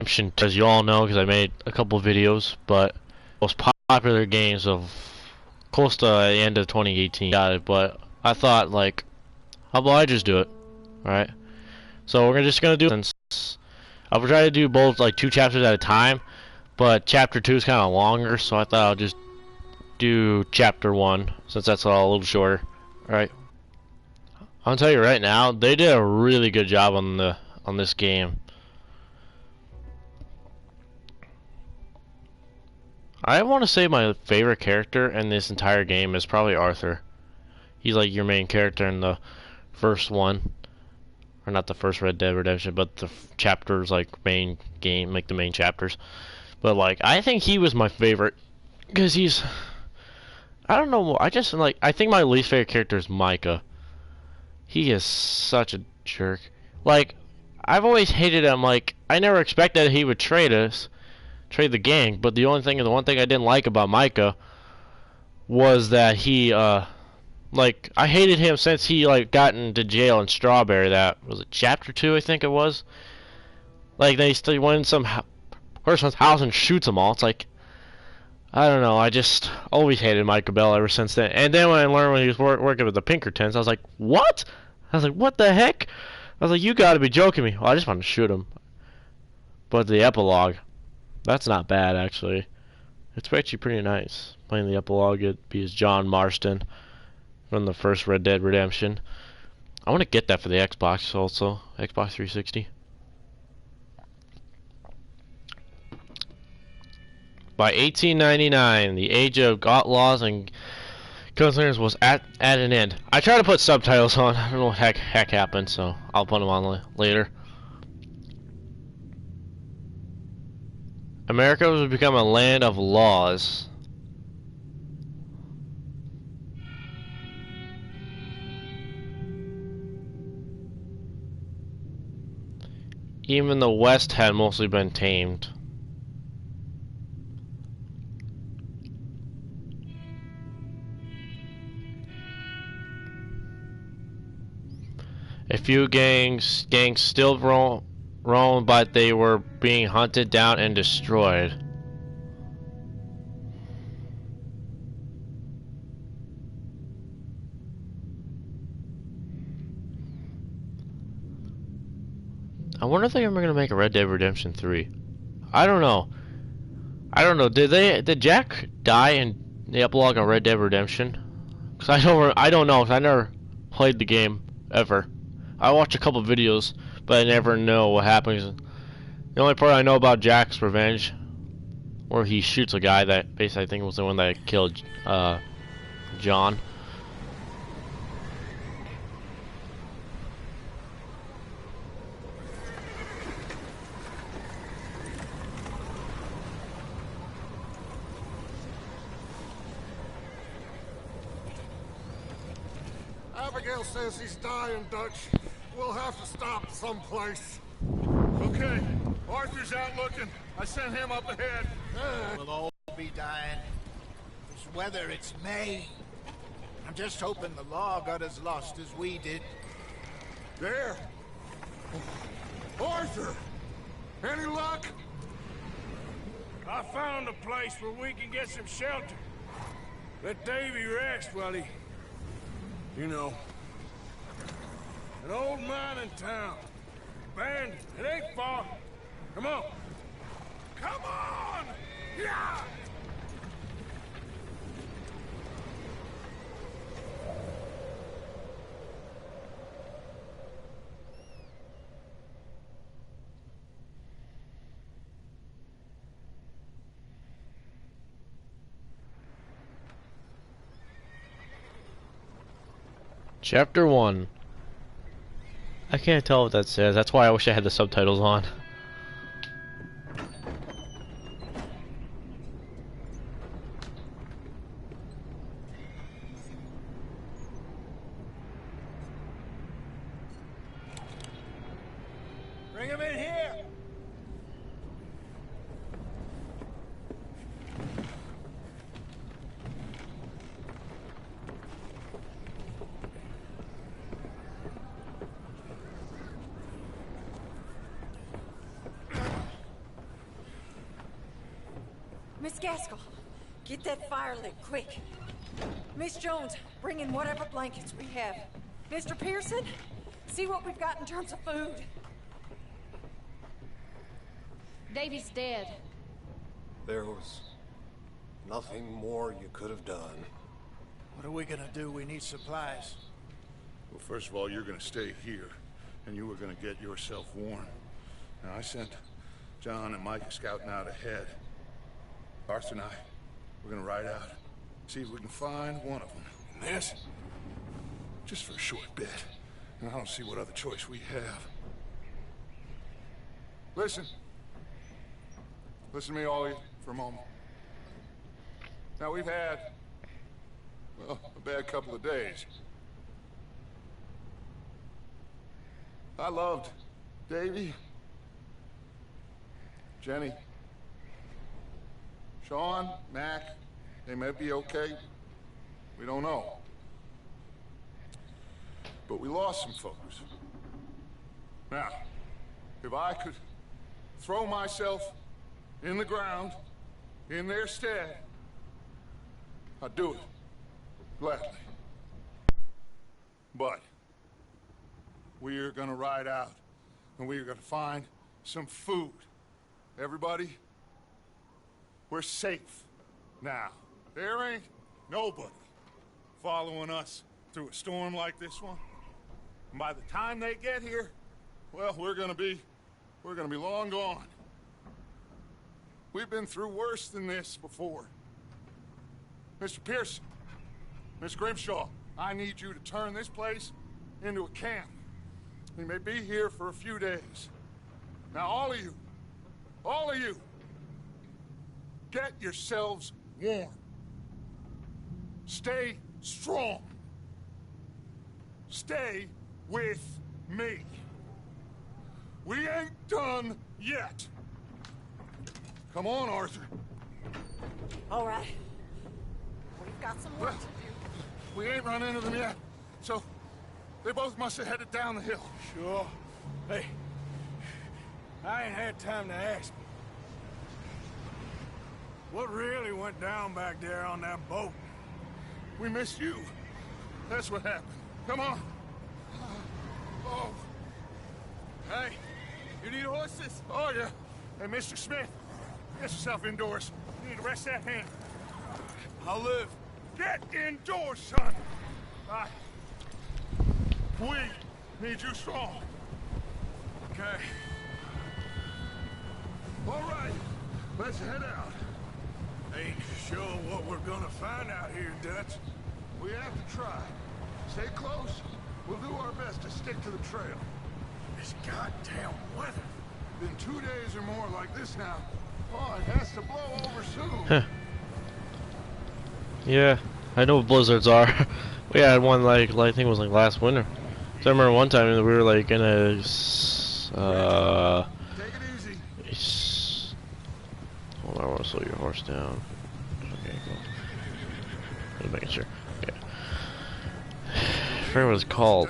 as you all know, because I made a couple videos, but most popular games of close to the end of 2018 got it. But I thought, like, how about I just do it, right? So we're just gonna do since I'll try to do both like 2 chapters at a time, but chapter 2 is kind of longer, so I thought I'll just do chapter 1 since that's a little shorter. All right. I'll tell you right now, they did a really good job on this game. I want to say my favorite character in this entire game is probably Arthur. He's like your main character in the first one, or not the first Red Dead Redemption, but the chapters, like main game, like the main chapters. But like, I think he was my favorite because he's, I don't know, I think my least favorite character is Micah. He is such a jerk. Like, I've always hated him. Like, I never expected he would trade the gang, but the one thing I didn't like about Micah was that he like, I hated him since he like got into jail in Strawberry. That was it, chapter 2 I think it was. Like, they still went in some person's house and shoots them all. It's like, I don't know, I just always hated Micah Bell ever since then. And then when I learned when he was working with the Pinkertons, I was like, what? I was like, what the heck? I was like, you gotta be joking me. Well, I just wanted to shoot him. But the epilogue, that's not bad, actually. It's actually pretty nice. Playing the epilogue, it'd be as John Marston from the first Red Dead Redemption. I want to get that for the Xbox also. Xbox 360. By 1899, the age of outlaws and gunslingers was at an end. I tried to put subtitles on. I don't know what heck happened, so I'll put them on later. America was become a land of laws. Even the West had mostly been tamed. A few gangs still roam, but they were being hunted down and destroyed. I wonder if they're ever gonna make a Red Dead Redemption 3. I don't know. Did Jack die in the epilogue of Red Dead Redemption? Cause I don't know. 'Cause I never played the game ever. I watched a couple videos, but I never know what happens. The only part I know about Jack's Revenge, where he shoots a guy that basically I think was the one that killed John. Abigail says he's dying, Dutch. We'll have to stop someplace. Okay, Arthur's out looking. I sent him up ahead. We'll all be dying. This weather, it's May. I'm just hoping the law got as lost as we did. There. Arthur! Any luck? I found a place where we can get some shelter. Let Davy rest while he... You know. An old mining town. Abandoned. It ain't far. Come on. Come on! Yeah! Chapter 1. I can't tell what that says. That's why I wish I had the subtitles on. Bring him in here! Miss Gaskell, get that fire lit, quick. Miss Jones, bring in whatever blankets we have. Mr. Pearson, see what we've got in terms of food. Davy's dead. There was nothing more you could have done. What are we gonna do? We need supplies. Well, first of all, you're gonna stay here, and you were gonna get yourself warm. Now, I sent John and Mike scouting out ahead. Arthur and I, we're gonna ride out, see if we can find one of them. And this, just for a short bit. And I don't see what other choice we have. Listen. Listen to me, all of you, for a moment. Now, we've had, well, a bad couple of days. I loved Davy, Jenny, Sean, Mac. They may be okay. We don't know. But we lost some folks. Now, if I could throw myself in the ground, in their stead, I'd do it. Gladly. But we're gonna ride out, and we're gonna find some food. Everybody, we're safe now. There ain't nobody following us through a storm like this one. And by the time they get here, well, we're gonna be long gone. We've been through worse than this before. Mr. Pearson, Miss Grimshaw, I need you to turn this place into a camp. We may be here for a few days. Now, all of you, get yourselves warm. Stay strong. Stay with me. We ain't done yet. Come on, Arthur. All right. We've got some work to do. We ain't run into them yet, so they both must have headed down the hill. Sure. Hey, I ain't had time to ask. What really went down back there on that boat? We missed you. That's what happened. Come on. Oh. Hey, you need horses? Oh, yeah. Hey, Mr. Smith, get yourself indoors. You need to rest that hand. I'll live. Get indoors, son. We need you strong. Okay. All right, let's head out. Ain't sure what we're gonna find out here, Dutch. We have to try. Stay close. We'll do our best to stick to the trail. This goddamn weather. Been 2 days or more like this now. Oh, it has to blow over soon. Yeah, I know what blizzards are. We had one like I think it was like last winter. So I remember one time we were like in a Take it easy. hold on, I want to slow your horse down. Okay, cool. Just making sure. Yeah. I forget what it's called.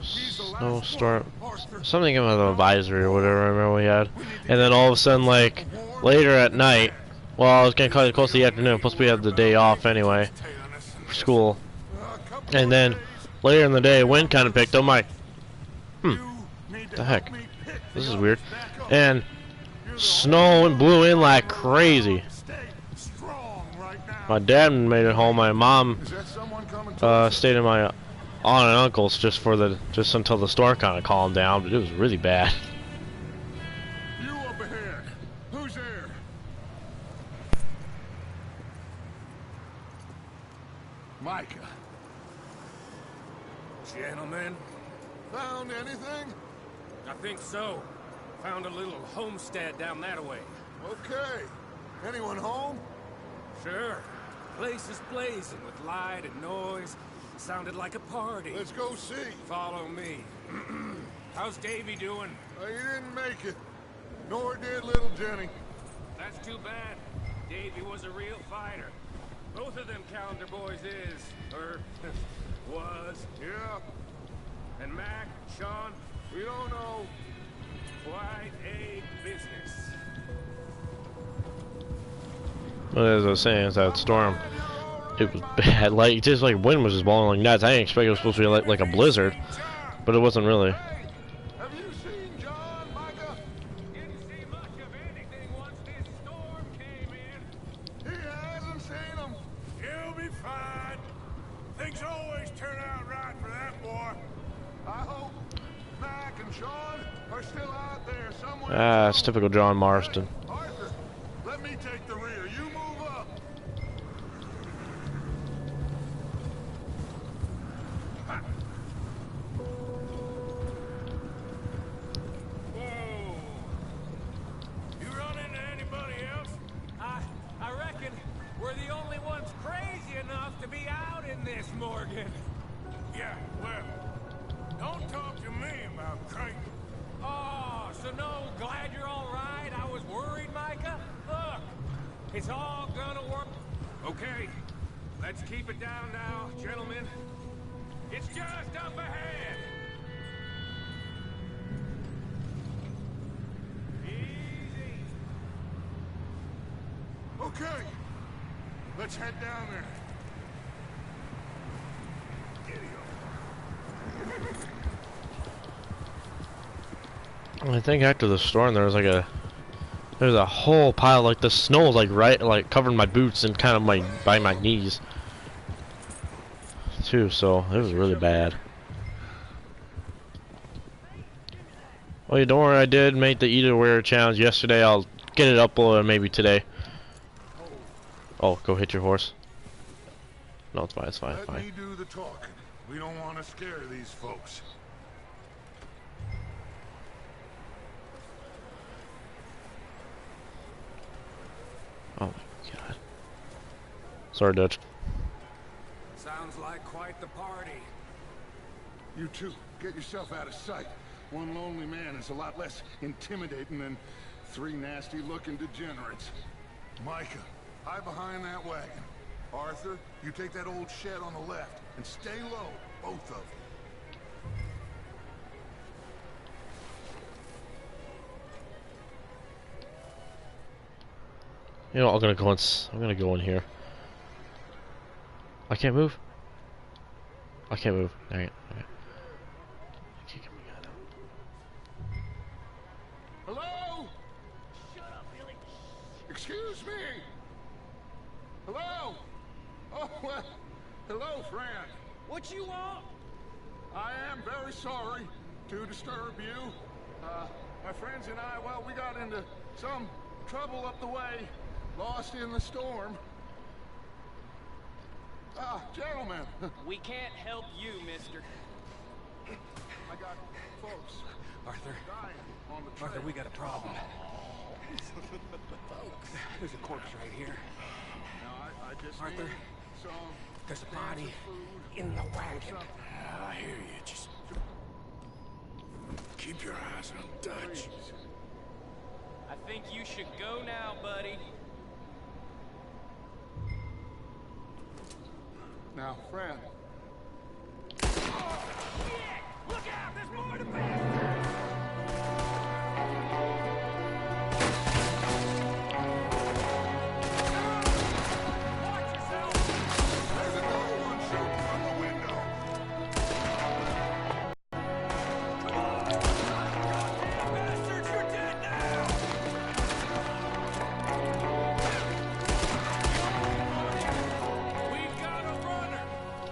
Snowstorm. Something about the advisory or whatever I remember we had. And then all of a sudden, like, later at night, well, I was getting close to the afternoon, plus we had the day off anyway for school. And then later in the day, wind kind of picked up. I'm like, the heck? This is weird. And snow blew in like crazy. My dad made it home. My mom stayed in my aunt and uncle's just until the storm kind of calmed down, but it was really bad. You up ahead. Who's there? Micah. Gentlemen, Found anything? I think so. Found a little homestead down that way. Okay. Anyone home? Sure. Place is blazing with light and noise. Sounded like a party. Let's go see. Follow me. How's Davy doing? He didn't make it. Nor did little Jenny. That's too bad. Davy was a real fighter. Both of them calendar boys is, or was. Yeah, And Mac, Sean, we don't know. quite a business. As I was saying, it's that storm. It was bad. Like just like wind was just blowing like nuts. I didn't expect it was supposed to be like a blizzard, but it wasn't really. Hey, have you seen John, Micah? Didn't see much of anything once this storm came in. He hasn't seen him. He'll be fine. Things always turn out right for that boy. I hope Mac and Sean are still out there somewhere. Ah, it's typical John Marston. Arthur, let me take the rear. You move up. Whoa. You run into anybody else? I reckon we're the only ones crazy enough to be out in this, Morgan. Yeah, well, don't talk to me about cranking. Oh, so no, glad you're all right. I was worried, Micah. Look, it's all gonna work. Okay, let's keep it down now, gentlemen. It's just up ahead. Easy. Okay, let's head down there. I think after the storm there was a whole pile, like the snow was like covering my boots and kind of by my knees too, so it was really bad. Well, don't worry, I did make the Eat Aware challenge yesterday. I'll get it uploaded maybe today. Oh, go hit your horse. No, it's fine, it's fine, Let fine. me do the talking. We don't want to scare these folks. Oh my god. Sorry, Dutch. Sounds like quite the party. You two, get yourself out of sight. One lonely man is a lot less intimidating than three nasty-looking degenerates. Micah, hide behind that wagon. Arthur, you take that old shed on the left, and stay low, both of you. You know, I'm gonna go in here. I can't move. I can't move. Alright, alright. I can't get my gun out. Hello? Shut up, Billy. Excuse me. Hello? Oh, well, hello, friend. What you want? I am very sorry to disturb you. My friends and I, well, we got into some trouble up the way, lost in the storm. Ah, gentlemen. We can't help you, mister. I got folks Arthur, dying on the trail. we got a problem. There's a corpse right here. Now, I just Arthur, need some there's a cans body of food in the or wagon. something. I hear you. Just keep your eyes on Dutch. Please. I think you should go now, buddy. Now, friend. Look out! There's more to pass! Watch yourself! There's another one shooting from the window. Bastards, you're dead now! We've got a runner!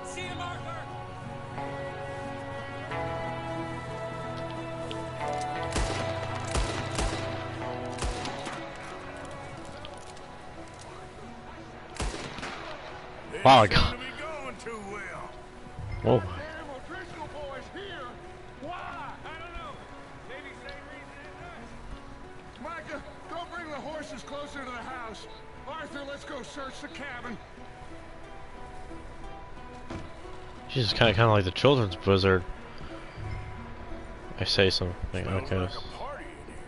See him, Arthur! Wow, I Seem got. to be going too well. Whoa. Damn, O'Driscoll boys here. Why? I don't know. Maybe same reason as us. Micah, go bring the horses closer to the house. Arthur, let's go search the cabin. She's kind of like the children's blizzard. I say something. Smells Okay. like a party in here.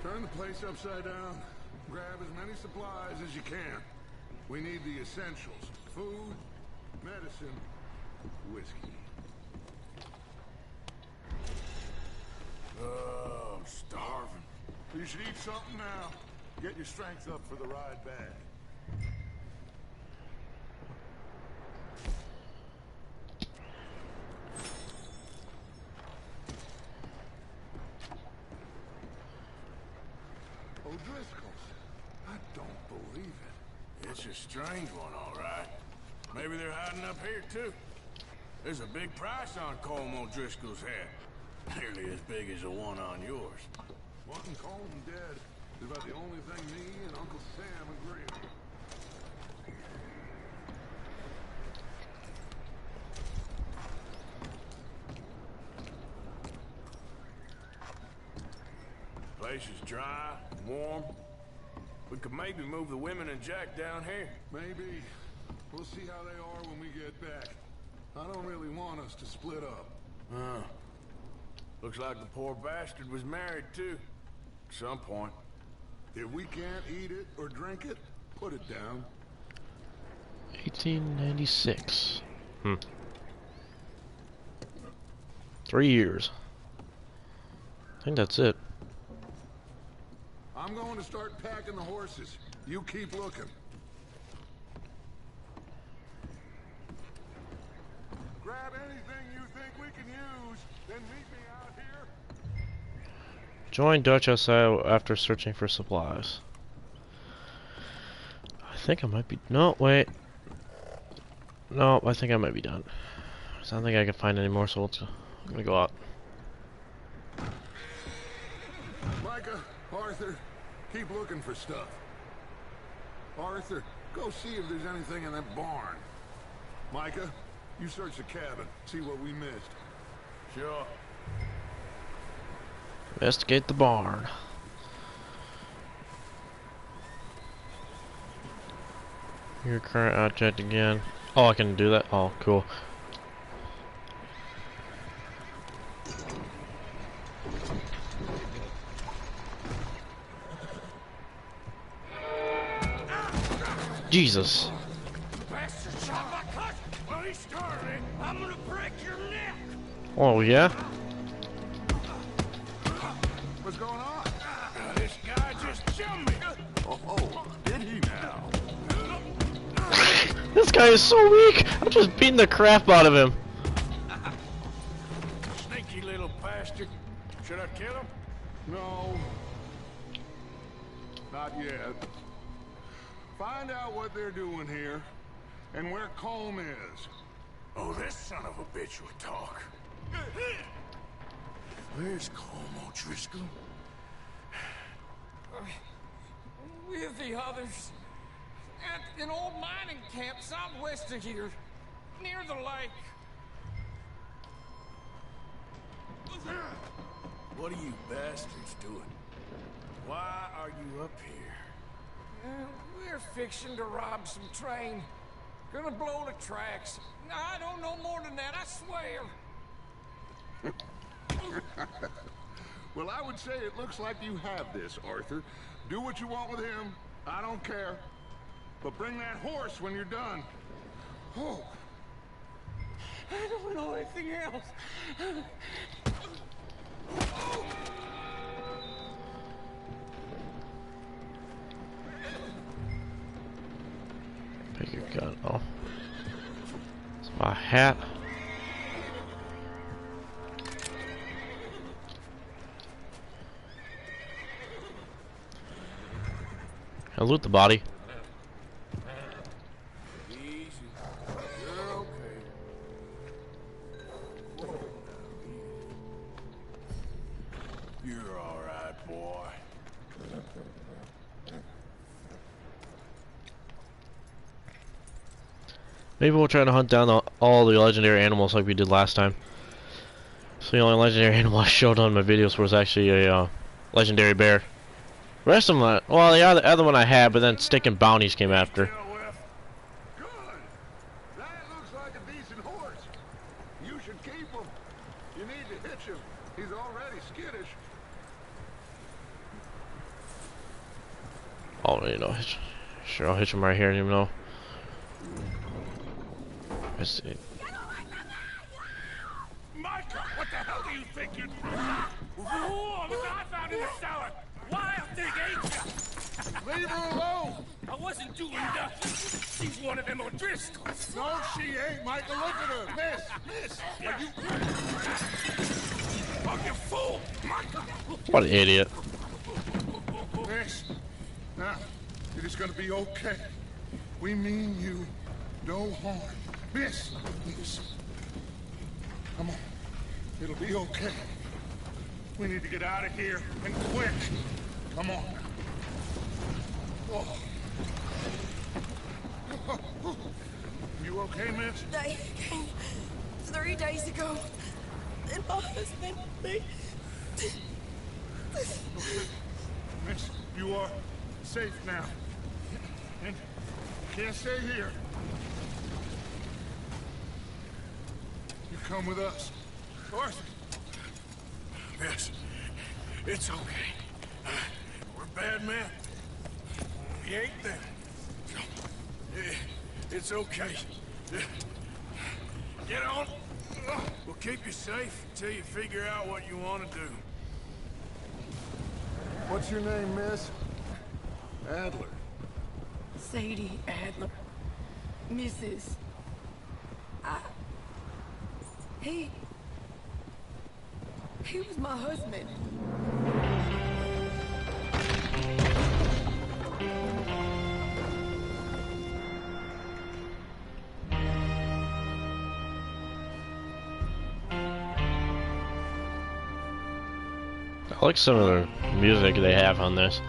Turn the place upside down. Grab as many supplies as you can. We need the essentials. Food, medicine, whiskey. Oh, I'm starving. You should eat something now. Get your strength up for the ride back. O'Driscolls. I don't believe it. It's a strange one, all right. Maybe they're hiding up here, too. There's a big price on Colm O'Driscoll's head. Nearly as big as the one on yours. Wanting Colm dead is about the only thing me and Uncle Sam agree on. Place is dry, warm. We could maybe move the women and Jack down here. Maybe. We'll see how they are when we get back. I don't really want us to split up. Looks like the poor bastard was married, too. At some point. If we can't eat it or drink it, put it down. 1896. 3 years. I think that's it. I'm going to start packing the horses. You keep looking. Grab anything you think we can use, then meet me out here. Join Dutch outside after searching for supplies. I think I might be... No, wait. No, I think I might be done. I don't think I can find any more, so I'm gonna go out. Micah, Arthur, keep looking for stuff. Arthur, go see if there's anything in that barn. Micah, you search the cabin, see what we missed. Sure. Investigate the barn. Your current object again. Oh, I can do that? Oh, cool. Jesus. Bastard shot my cousin! Well, he started it. I'm gonna break your neck! Oh, yeah? What's going on? This guy just jumped me! Oh, did he now? This guy is so weak! I'm just beating the crap out of him. Sneaky little bastard. Should I kill him? No. Not yet. Find out what they're doing here, and where Colm is. Oh, this son of a bitch would talk. Where's Colm O'Driscoll? With the others. At an old mining camp southwest of here. Near the lake. What are you bastards doing? Why are you up here? We're fixing to rob some train. Gonna blow the tracks. I don't know more than that, I swear. Well, I would say it looks like you have this, Arthur. Do what you want with him. I don't care. But bring that horse when you're done. Oh. I don't know anything else. Pick your gun. Oh. It's my hat. I'll loot the body. Easy. You're okay. You're all right, boy. Maybe we'll try to hunt down all the legendary animals like we did last time. So the only legendary animal I showed on my videos was actually a legendary bear. The rest of them, well, the other one I had, but then Stick and Bounties came after. Good. That looks like a decent horse. You should keep him. You need to hitch him. He's already skittish. Oh, you know, sure, I'll hitch him right here, you know. Let's see. Micah, what the hell do you think you're doing? Whoa, look what I found in the cellar. Wild thing, ain't ya? Leave her alone. I wasn't doing nothing. She's one of them O'Driscolls. No, she ain't, Michael. Look at her. Miss. Are you... Oh, you fool! Micah! What an idiot. Hey, Miss, now, it is gonna be okay. We mean you no harm. Miss, miss. Come on. It'll be okay. We need to get out of here, and quick. Come on. Oh. You okay, miss? They came 3 days ago, and my husband, Miss, you are safe now. And you can't stay here. You come with us. Arthur. Miss, it's okay. We're bad men. We ain't them. It's okay. Get on. We'll keep you safe until you figure out what you want to do. What's your name, miss? Adler. Sadie Adler, Mrs. He was my husband. I like some of the music they have on this,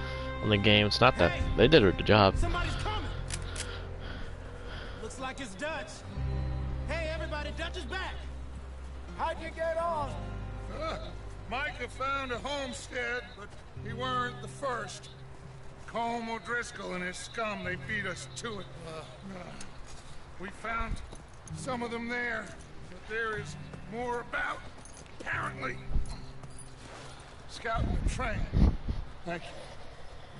on the game. It's not that they did a good job. Somebody's coming. Looks like it's Dutch. Hey, everybody, Dutch is back. How'd you get on? Micah found a homestead, but he weren't the first. Colm O'Driscoll and his scum, they beat us to it. We found some of them there, but there is more about, apparently. Scouting the train. Thank you.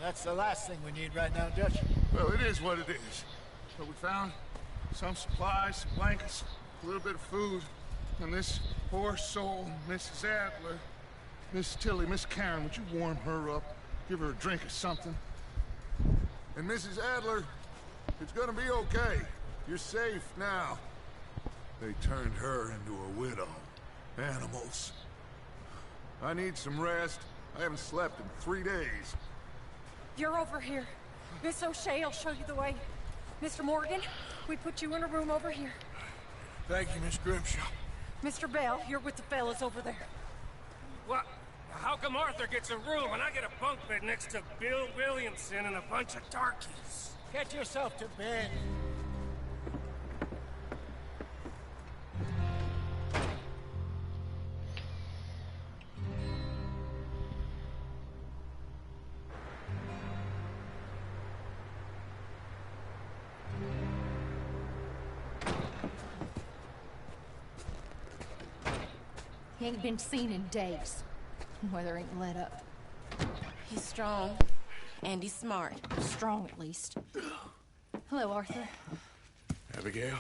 That's the last thing we need right now, Dutch. Well, it is what it is. But we found some supplies, some blankets, a little bit of food, and this poor soul, Mrs. Adler, Miss Tilly, Miss Karen, would you warm her up? Give her a drink or something? And Mrs. Adler, it's gonna be okay. You're safe now. They turned her into a widow. Animals. I need some rest. I haven't slept in 3 days. You're over here. Miss O'Shea will show you the way. Mr. Morgan, we put you in a room over here. Thank you, Miss Grimshaw. Mr. Bell, you're with the fellas over there. What? How come Arthur gets a room and I get a bunk bed next to Bill Williamson and a bunch of darkies? Get yourself to bed. He ain't been seen in days. Weather ain't let up. He's strong, and he's smart. Strong, at least. Hello, Arthur. Abigail?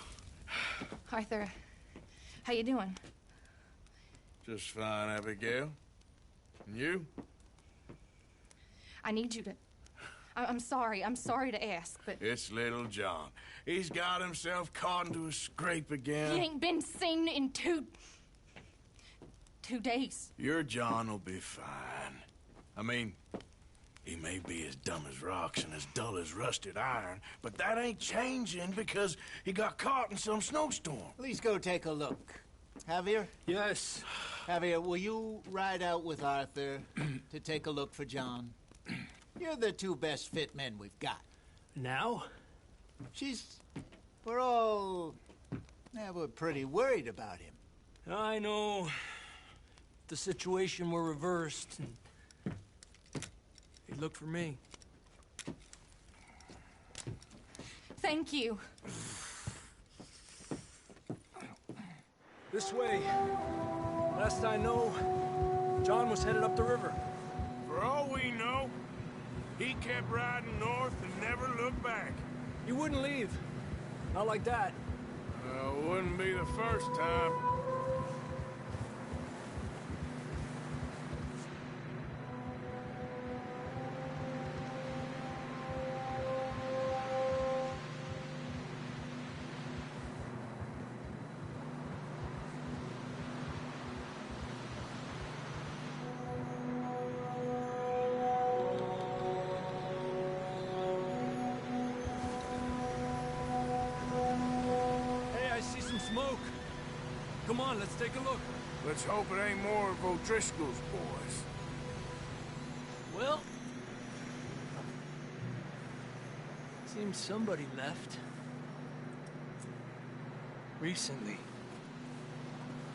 Arthur, how you doing? Just fine, Abigail. And you? I need you to... I'm sorry to ask, but... It's little John. He's got himself caught into a scrape again. He ain't been seen in 2 days. Your John will be fine. I mean, he may be as dumb as rocks and as dull as rusted iron, but that ain't changing because he got caught in some snowstorm. Please go take a look. Javier? Yes. Javier, will you ride out with Arthur to take a look for John? You're the 2 best fit men we've got. Now? We're pretty worried about him. I know. The situation were reversed, and he looked for me. Thank you. This way. Last I know, John was headed up the river. For all we know, he kept riding north and never looked back. He wouldn't leave. Not like that. Wouldn't be the first time. Come on, let's take a look. Let's hope it ain't more of O'Driscoll's boys. Well, seems somebody left. Recently.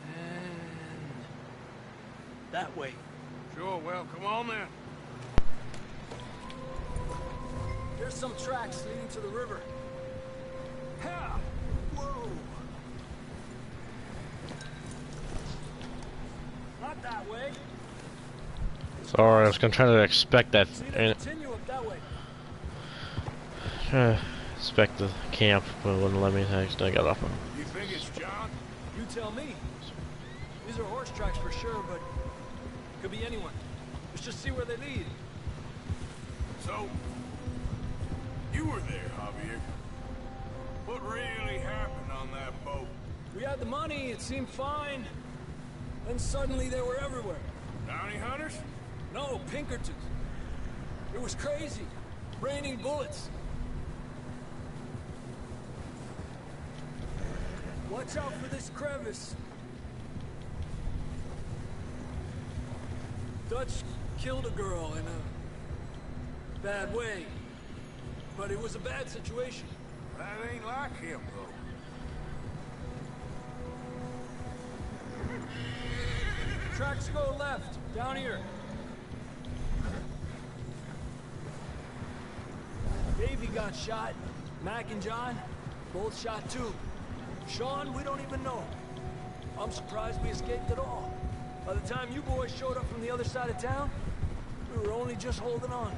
And that way. Sure, well, come on then. There's some tracks leading to the river. Ha! Whoa! Not that way. Sorry, I was gonna try to expect that. And Continue up that way. expect the camp, but it wouldn't let me. I got off on. You think it's John? You tell me. These are horse tracks for sure, but could be anyone. Let's just see where they lead. So, you were there, Javier. What really happened on that boat? We had the money, it seemed fine. Then suddenly they were everywhere. Bounty hunters? No, Pinkertons. It was crazy. Raining bullets. Watch out for this crevice. Dutch killed a girl in a bad way. But it was a bad situation. That ain't like him, though. Tracks go left, down here. Davey got shot. Mac and John, both shot too. Sean, we don't even know. I'm surprised we escaped at all. By the time you boys showed up from the other side of town, we were only just holding on.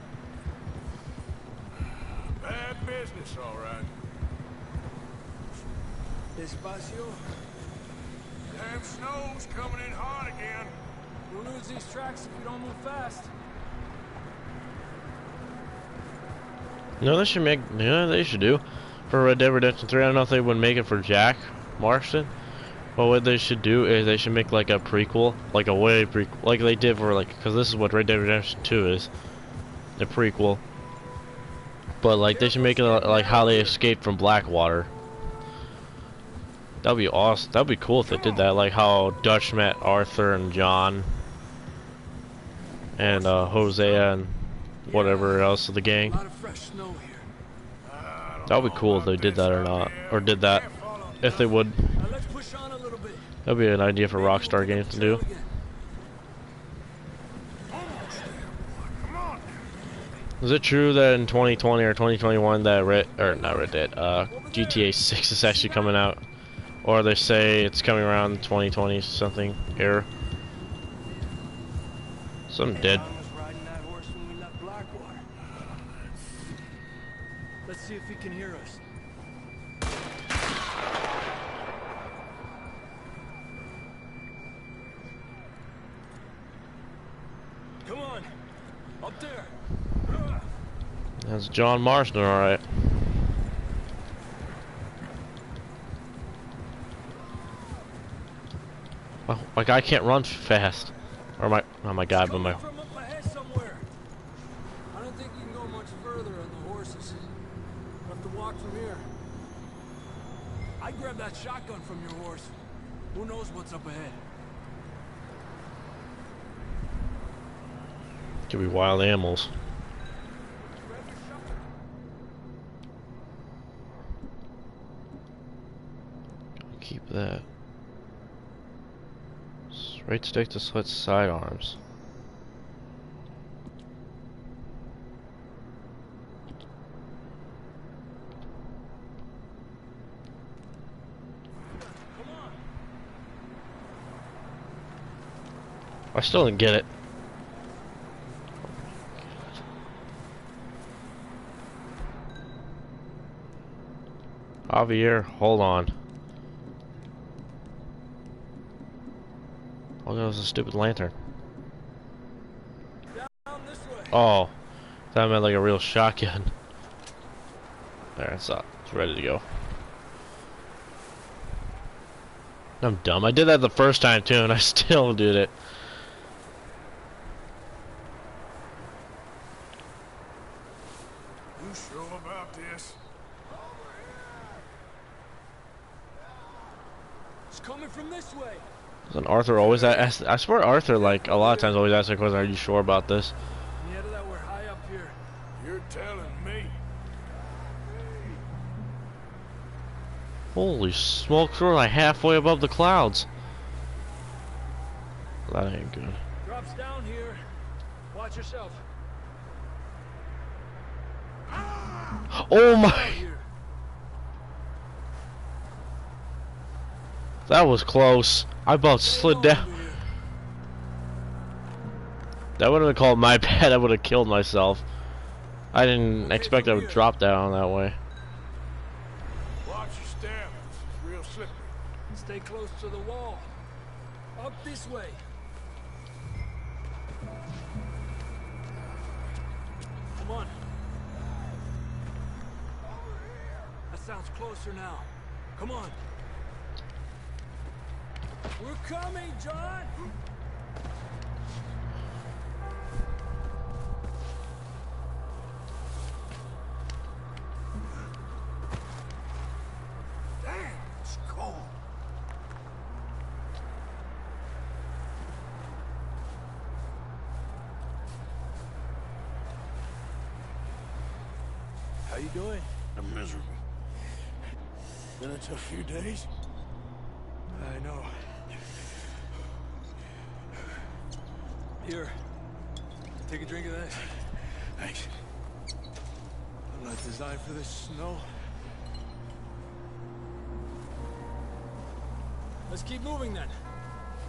Bad business, all right. Despacio. Damn snow's coming in hot again. We'll lose these tracks if we don't move fast. No, they should make. Yeah, they should do for Red Dead Redemption 3. I don't know if they would make it for Jack Marston. But what they should do is they should make like a prequel, like a way prequel, like they did for like, because this is what Red Dead Redemption 2 is, a prequel. But like they should make it like how they escaped from Blackwater. That'd be awesome. That'd be cool if they did that, like how Dutch met Arthur and John and Hosea and whatever else of the gang. A lot of fresh snow here. That'd be cool if they did that or not, or did that. If they would, Now let's push on a little bit. that'd be an idea for Rockstar Games to do. Is it true that in 2020 or 2021 that GTA 6 is actually coming out? Or they say it's coming around 2020 something era? Something dead. John was riding that horse when we left Blackwater. Let's see if he can hear us. Come on, up there. That's John Marston, alright. Well, my guy can't run fast. Or my, not my guy, but my... From up ahead somewhere. I don't think you can go much further on the horses. We'll have to walk from here. I grabbed that shotgun from your horse. Who knows what's up ahead? Could be wild animals. Keep that. Right stick to switch sidearms. I still didn't get it. Javier, hold on. Oh, that was a stupid lantern. Down this way. Oh, that meant like a real shotgun. There, it's up. It's ready to go. I'm dumb. I did that the first time too, and I still did it. You sure about this? It's coming from this way. Doesn't Arthur always ask? I swear Arthur, like, a lot of times always asks the question, are you sure about this? Yeah, that we're high up here. You're telling me. Holy smoke, we're like halfway above the clouds. That ain't good. Drops down here. Watch yourself. Oh my! That was close. I about slid down. That would have been called my bad. I would have killed myself. I didn't expect I would drop down that way. Watch your step. It's real slippery. Stay close to the wall. Up this way. Come on. That sounds closer now. Come on. We're coming, John! Damn, it's cold. How you doing? I'm miserable. Been a tough few days. I know. Here. Take a drink of that. Thanks. I'm not designed for this snow. Let's keep moving then.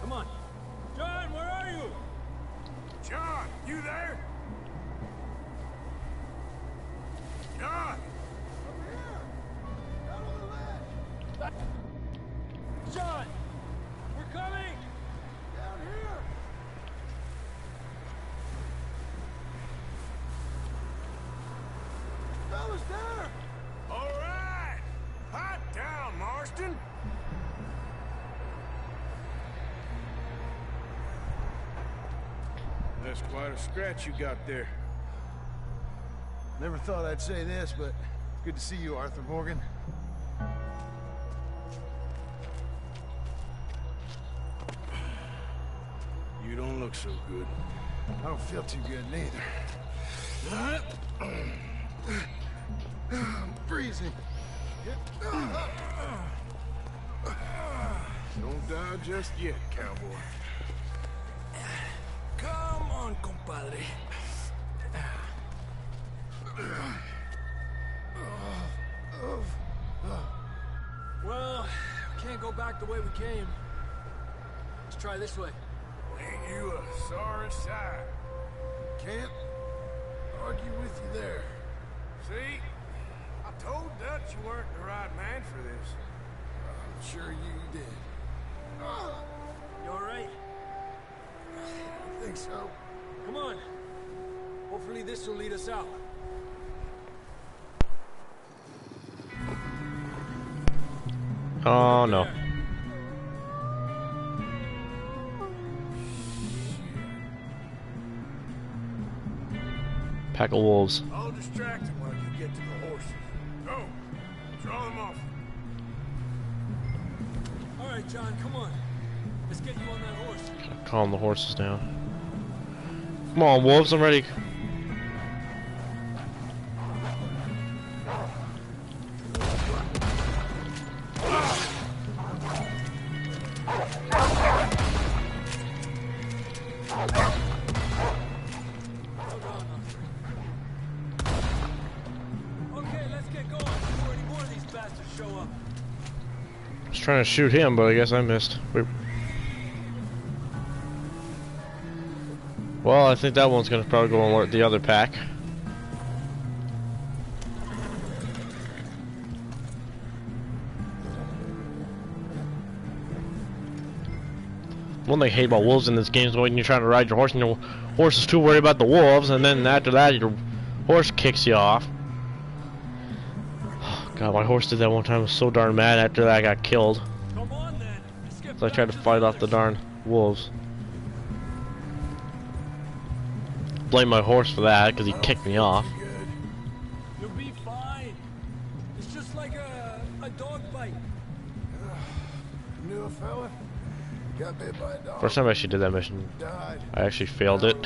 Come on. John, where are you? John, you there? John! John! We're coming! Down here! Fellas there! All right! Hot down, Marston! That's quite a scratch you got there. Never thought I'd say this, but it's good to see you, Arthur Morgan. You don't look so good. I don't feel too good neither. I'm freezing. Don't die just yet, cowboy. Come on, compadre. Well, can't go back the way we came. Let's try this way. Ain't you a sorry sight? Can't argue with you there. See? I told Dutch you weren't the right man for this. I'm sure you did. You alright? I think so. Come on. Hopefully this will lead us out. Oh no. Pack of wolves. I'll distract him while you get to the horses. Go! Draw them off. Alright, John, come on. Let's get you on that horse. Calm the horses down. Come on, wolves, I'm ready. Trying to shoot him, but I guess I missed. Well, I think that one's gonna probably go alert the other pack. One thing I hate about wolves in this game is when you're trying to ride your horse and your horse is too worried about the wolves, and then after that your horse kicks you off. God, my horse did that one time. I was so darn mad after that I got killed. Come on, then. So I tried to fight off the darn wolves. Blame my horse for that because he kicked me off. You'll be fine. It's just like a dog bite. Knew a fella. Got bit by a dog. First time I actually did that mission, Died. I actually failed it.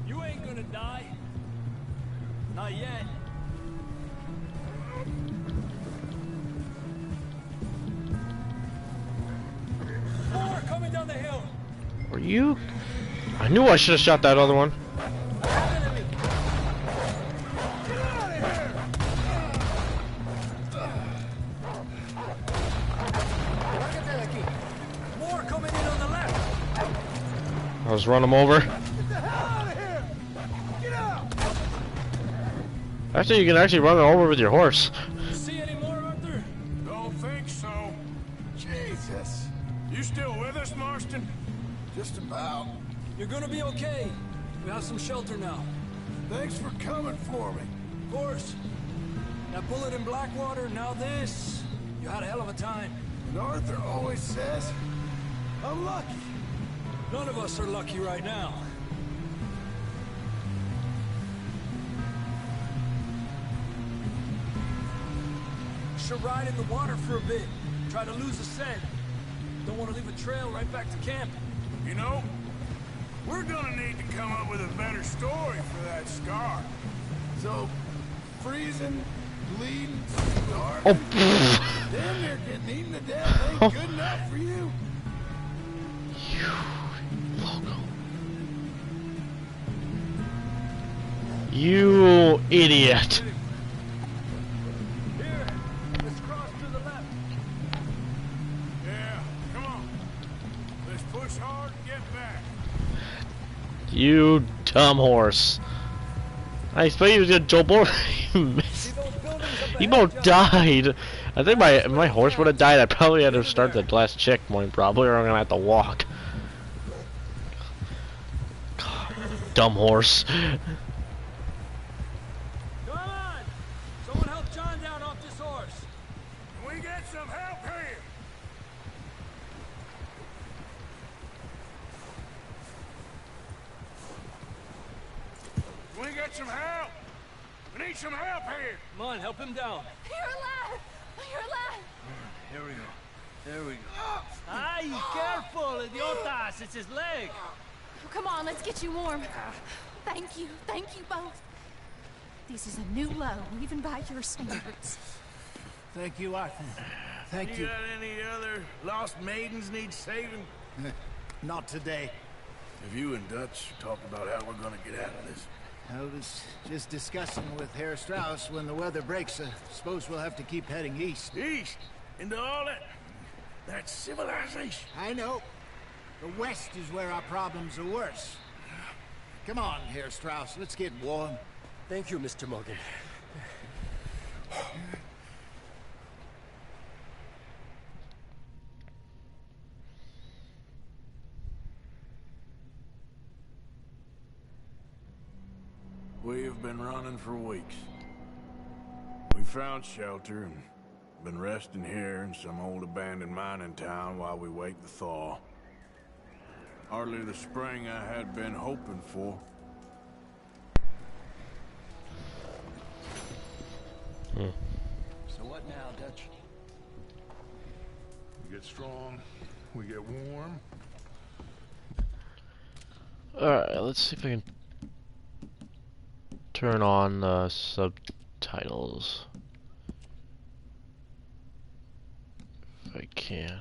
You ain't gonna die. Not yet. More coming down the hill. Were you? I knew I should have shot that other one. More coming in on the left. I'll just run him over. Get the hell out of here! Get out! Actually, you can actually run it over with your horse. You see any more, Arthur? Don't think so. Jesus. You still with us, Marston? Just about. You're gonna be okay. We have some shelter now. Thanks for coming for me. Of course. That bullet in Blackwater, now this. You had a hell of a time. And Arthur always says, I'm lucky. None of us are lucky right now. Should ride in the water for a bit. Try to lose the scent. Don't want to leave a trail right back to camp. You know, we're gonna need to come up with a better story for that scar. So, freezing, bleeding, Oh, starving, damn near getting eaten to death ain't good enough for you. you idiot! Here, let's cross to the left. Yeah, come on. Let's push hard and get back. You dumb horse! I expect he was gonna jump over. He missed. See those buildings up He ahead, both John? died. I think my horse would have died. I probably had to start the last checkpoint, probably, or I'm gonna have to walk. God, dumb horse. Come on! Someone help John down off this horse. Can we get some help here? Can we get some help? We need some help here. Come on, help him down. You're alive! You're alive! Here we go. There we go. Ay, careful, idiotas! It's his leg. Come on, let's get you warm. Thank you both. This is a new low, even by your standards. Thank you, Arthur. Thank You you. got any other lost maidens need saving? Not today. Have you and Dutch talked about how we're gonna get out of this? I was just discussing with Herr Strauss when the weather breaks. Suppose we'll have to keep heading east. East? Into all that civilization? I know. The west is where our problems are worse. Come on, Herr Strauss. Let's get warm. Thank you, Mr. Morgan. We have been running for weeks. We found shelter and been resting here in some old abandoned mining town while we wait the thaw. Hardly the spring I had been hoping for. So what now, Dutch? We get strong, we get warm. Alright, let's see if I can turn on the subtitles. If I can.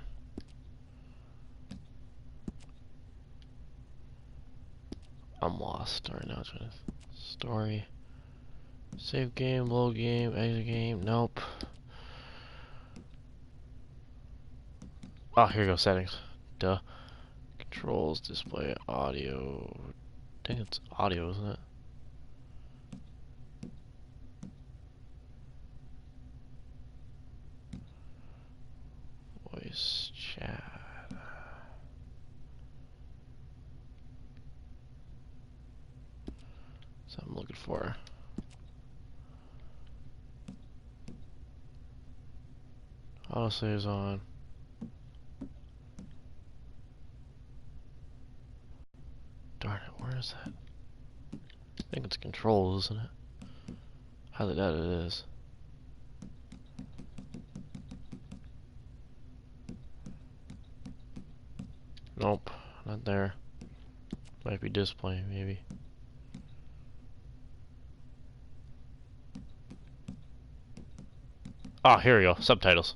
I'm lost right now. Story. Save game, load game, exit game. Nope. Oh, here we go. Settings. Duh. Controls, display, audio. I think it's audio, isn't it? Voice chat. That's what I'm looking for. Autosave is on. Darn it, where is that? I think it's controls, isn't it? Highly doubt it is. Nope, not there. Might be display, maybe. Ah, here we go. Subtitles.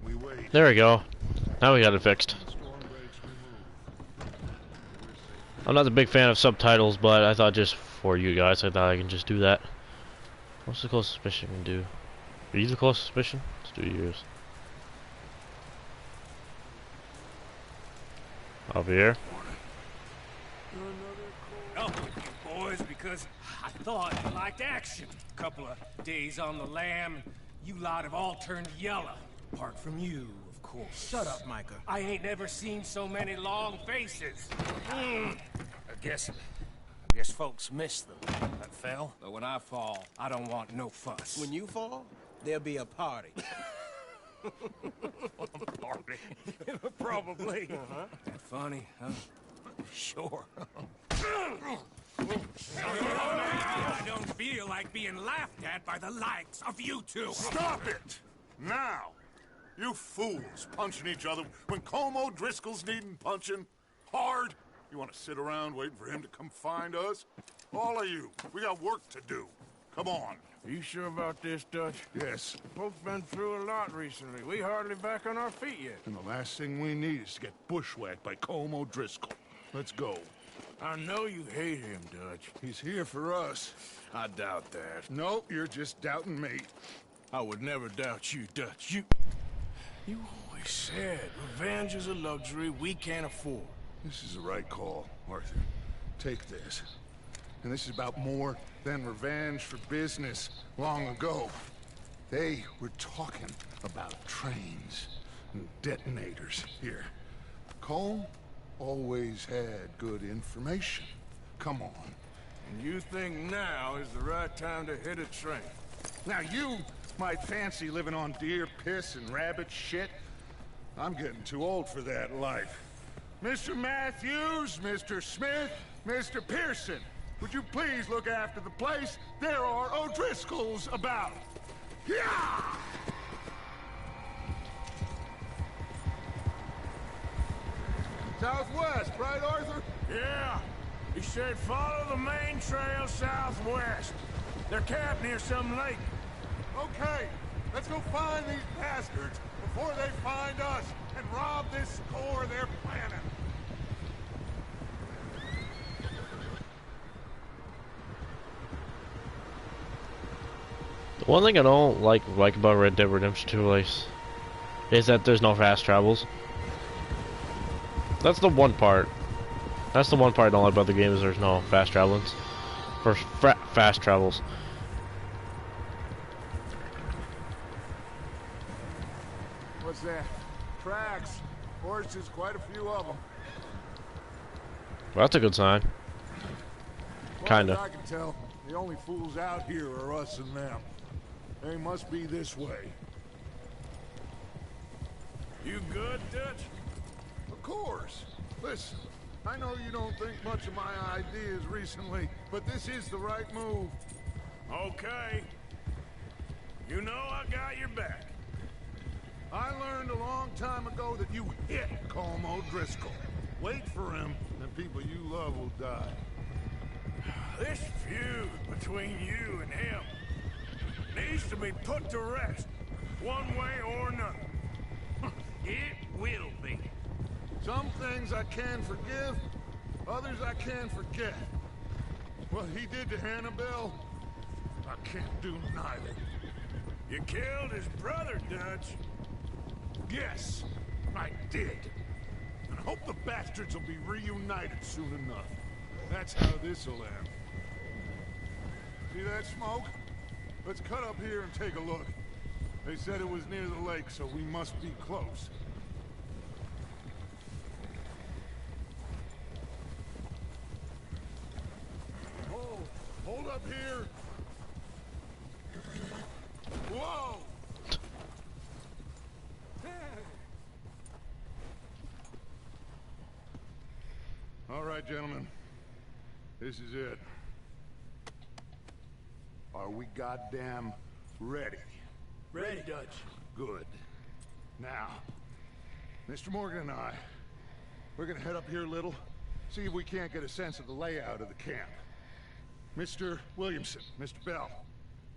We wait. There we go. Now we got it fixed. I'm not a big fan of subtitles, but I thought just for you guys, I thought I can just do that. What's the closest mission we can do? Are you the closest mission? Let's do yours. Over here. Up with you boys because I thought you liked action. Couple of days on the lam, you lot have all turned yellow. Apart from you, of course. Shut up, Micah. I ain't never seen so many long faces. I guess folks miss them. That fell. But when I fall, I don't want no fuss. When you fall, there'll be a party. Party? Probably. That funny, huh? Sure. I don't feel like being laughed at by the likes of you two. Stop it! Now! You fools punching each other when Colm O'Driscoll's needing punching. Hard! You want to sit around waiting for him to come find us? All of you, we got work to do. Come on. Are you sure about this, Dutch? Yes. Folks been through a lot recently. We hardly back on our feet yet. And the last thing we need is to get bushwhacked by Colm O'Driscoll. Let's go. I know you hate him, Dutch. He's here for us. I doubt that. No, you're just doubting me. I would never doubt you, Dutch. You always said revenge is a luxury we can't afford. This is the right call, Arthur. Take this. And this is about more than revenge for business long ago. They were talking about trains and detonators here. Colm always had good information. Come on. And you think now is the right time to hit a train? Now you might fancy living on deer piss and rabbit shit. I'm getting too old for that life. Mr. Matthews, Mr. Smith, Mr. Pearson, would you please look after the place? There are O'Driscolls about. Yeah! Southwest, right, Arthur? Yeah. He said follow the main trail southwest. They're camped near some lake. Okay, let's go find these bastards before they find us and rob this core they're planning. The one thing I don't like about Red Dead Redemption 2 is that there's no fast travels. That's the one part. That's the one part I don't like about the game is there's no fast travels. For fast travels. What's that? Tracks. Horses, quite a few of them. Well, that's a good sign. Kinda. As I can tell, the only fools out here are us and them. They must be this way. You good, Dutch? Of course. Listen, I know you don't think much of my ideas recently, but this is the right move. Okay. You know I got your back. I learned a long time ago that you hit Colm O'Driscoll. Wait for him, and people you love will die. This feud between you and him needs to be put to rest, one way or another. It will be. Some things I can forgive, others I can't forget. What he did to Hannibal, I can't do neither. You killed his brother, Dutch. Yes, I did. And I hope the bastards will be reunited soon enough. That's how this'll end. See that smoke? Let's cut up here and take a look. They said it was near the lake, so we must be close. Oh, hold up here. Whoa! All right, gentlemen. This is it. Are we goddamn ready? Ready, Dutch. Good. Now, Mr. Morgan and I, we're gonna head up here a little, see if we can't get a sense of the layout of the camp. Mr. Williamson, Mr. Bell,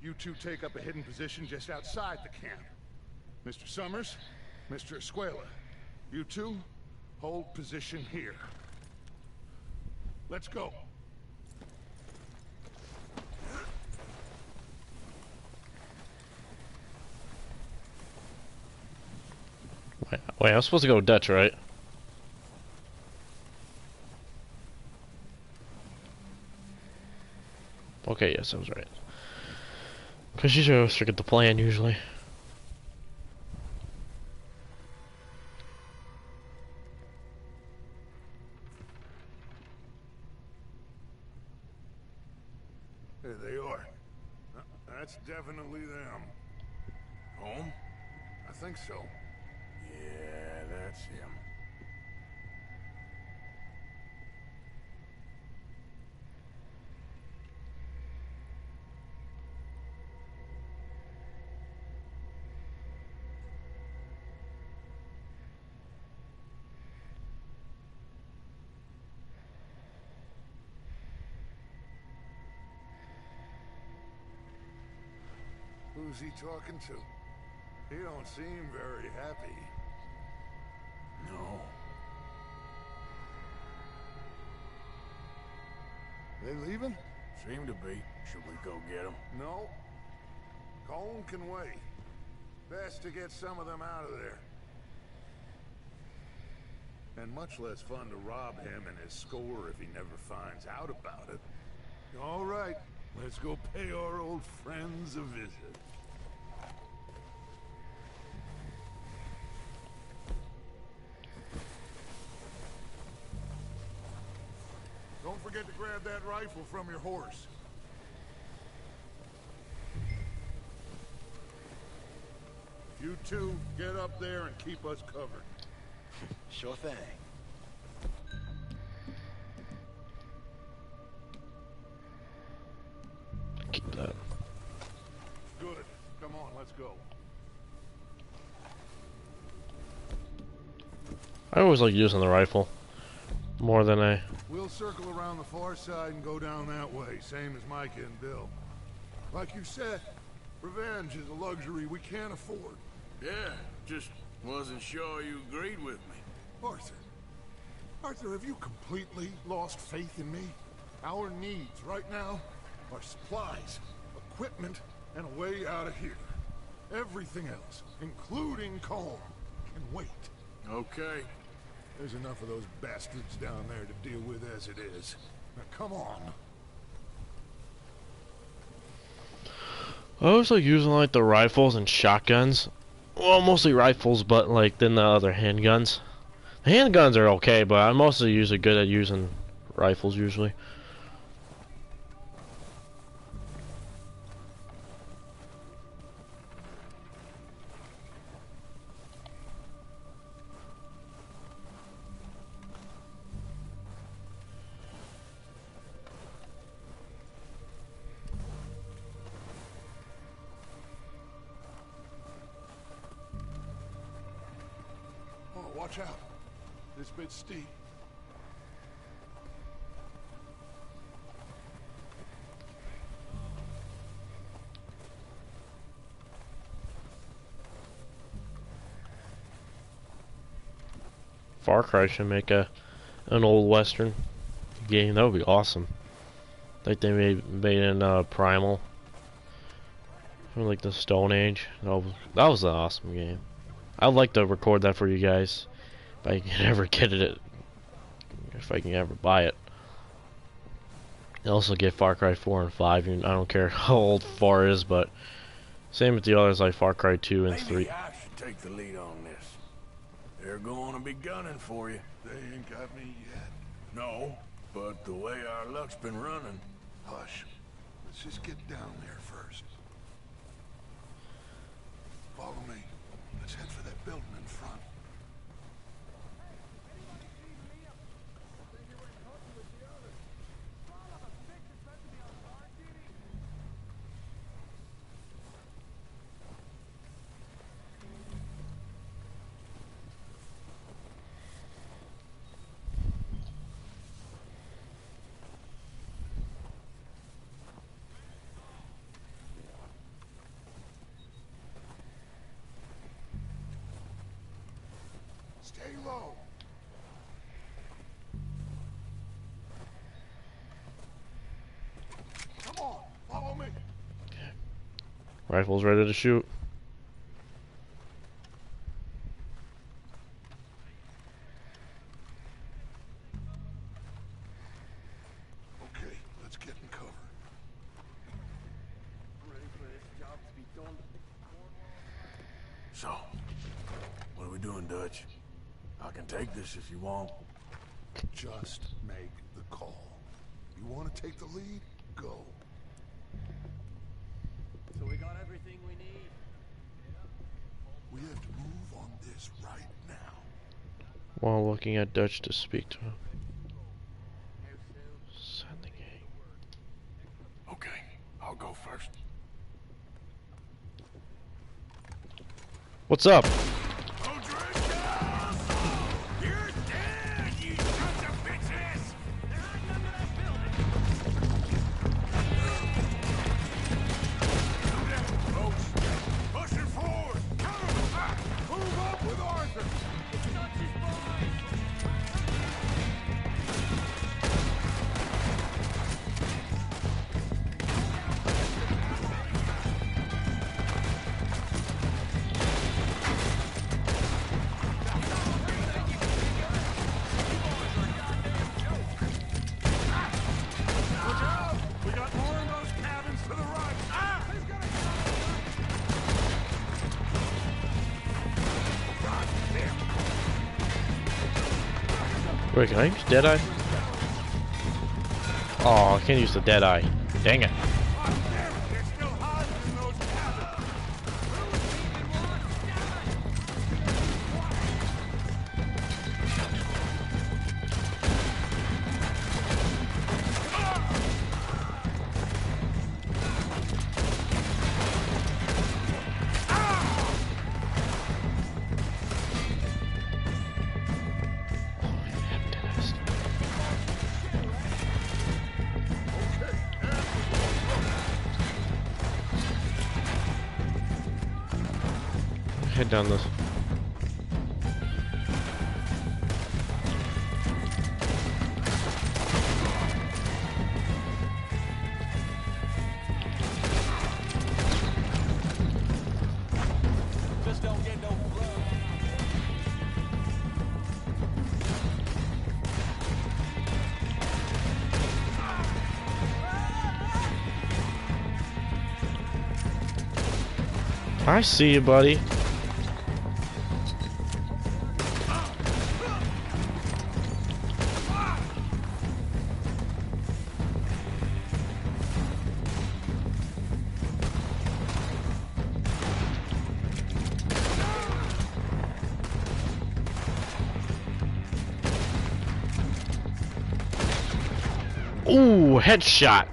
you two take up a hidden position just outside the camp. Mr. Summers, Mr. Escuela, you two hold position here. Let's go. Wait, I was supposed to go Dutch, right? Okay, yes, I was right. Because you should forget the plan usually. There they are. That's definitely them. Home? I think so. Yeah, that's him. Who's he talking to? He don't seem very happy. No. They leaving? Seem to be. Should we go get him? No. Colin can wait. Best to get some of them out of there. And much less fun to rob him and his score if he never finds out about it. All right, let's go pay our old friends a visit. Don't forget to grab that rifle from your horse. You two, get up there and keep us covered. Sure thing. Keep that. Good. Come on, let's go. I always like using the rifle more than a. We'll circle around the far side and go down that way, same as Micah and Bill. Like you said, revenge is a luxury we can't afford. Yeah, just wasn't sure you agreed with me. Arthur. Arthur, have you completely lost faith in me? Our needs right now are supplies, equipment, and a way out of here. Everything else, including Colm, can wait. Okay. There's enough of those bastards down there to deal with as it is. Now come on. I always like using like the rifles and shotguns. Well, mostly rifles, but like then the other handguns. The handguns are okay, but I'm mostly usually good at using rifles usually. Oh, watch out. This bit's steep. Far Cry should make an old western game. That would be awesome. Like they made in Primal, from like the Stone Age. That was an awesome game. I'd like to record that for you guys if I can ever get it. If I can ever buy it. I also get Far Cry 4 and 5. I don't care how old 4 is, but same with the others like Far Cry 2 and 3. Maybe I should take the lead on this. They're going to be gunning for you. They ain't got me yet. No, but the way our luck's been running. Hush. Let's just get down there first. Follow me. Let's head for that building in front. Rifle's ready to shoot. Okay, let's get in cover. Ready for this job to be done. So, what are we doing, Dutch? I can take this if you want. Just make the call. You want to take the lead? Go. So we got everything we need. We have to move on this right now. While looking at Dutch to speak to him. Sending a... Okay, I'll go first. What's up? You're dead, you sons of bitches! There ain't none of that building. Folks, pushing forward. Counter! Move up with Arthur. Dutch's boys! We got more of those cabins to the right. Ah! He's got a Wait, can I use Deadeye? Oh, I can't use the Deadeye. Dang it. They're still hiding in those cabins. Head down this. Just don't get no blood. I see you, buddy. Ooh, headshot.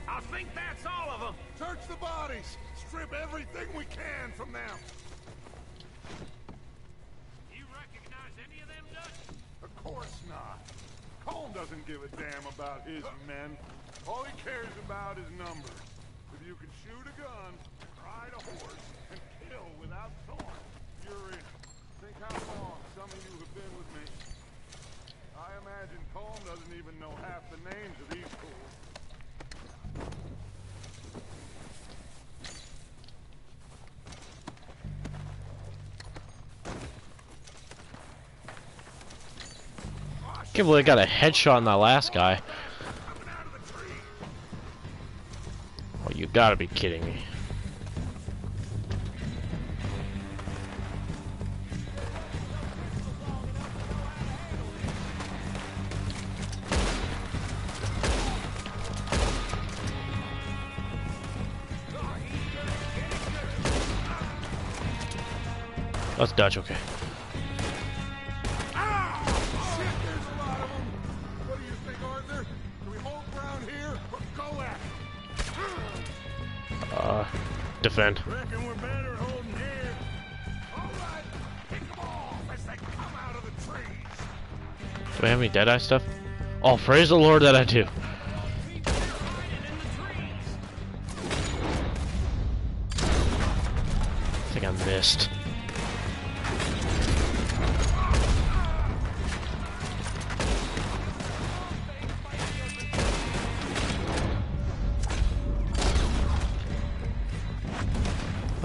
I think that's all of them. Search the bodies. Strip everything we can from them. You recognize any of them, Dutch? Of course not. Colm doesn't give a damn about his men. All he cares about is numbers. If you can shoot a gun, ride a horse, and kill without thorns, you're in. Think how long some of you have been with me. I imagine Colm doesn't even know half the names of these fools. Can't believe I got a headshot on that last guy. Oh, you gotta be kidding me. That's Dutch, okay. Ah! Shit, there's a lot of them. What do you think, Arthur? Do we hold ground here or go at it? Defend. Reckon we're better holding here. All right, pick them off as they come out of the trees. Do I have any Deadeye stuff? Oh, praise the Lord that I do. I think I missed.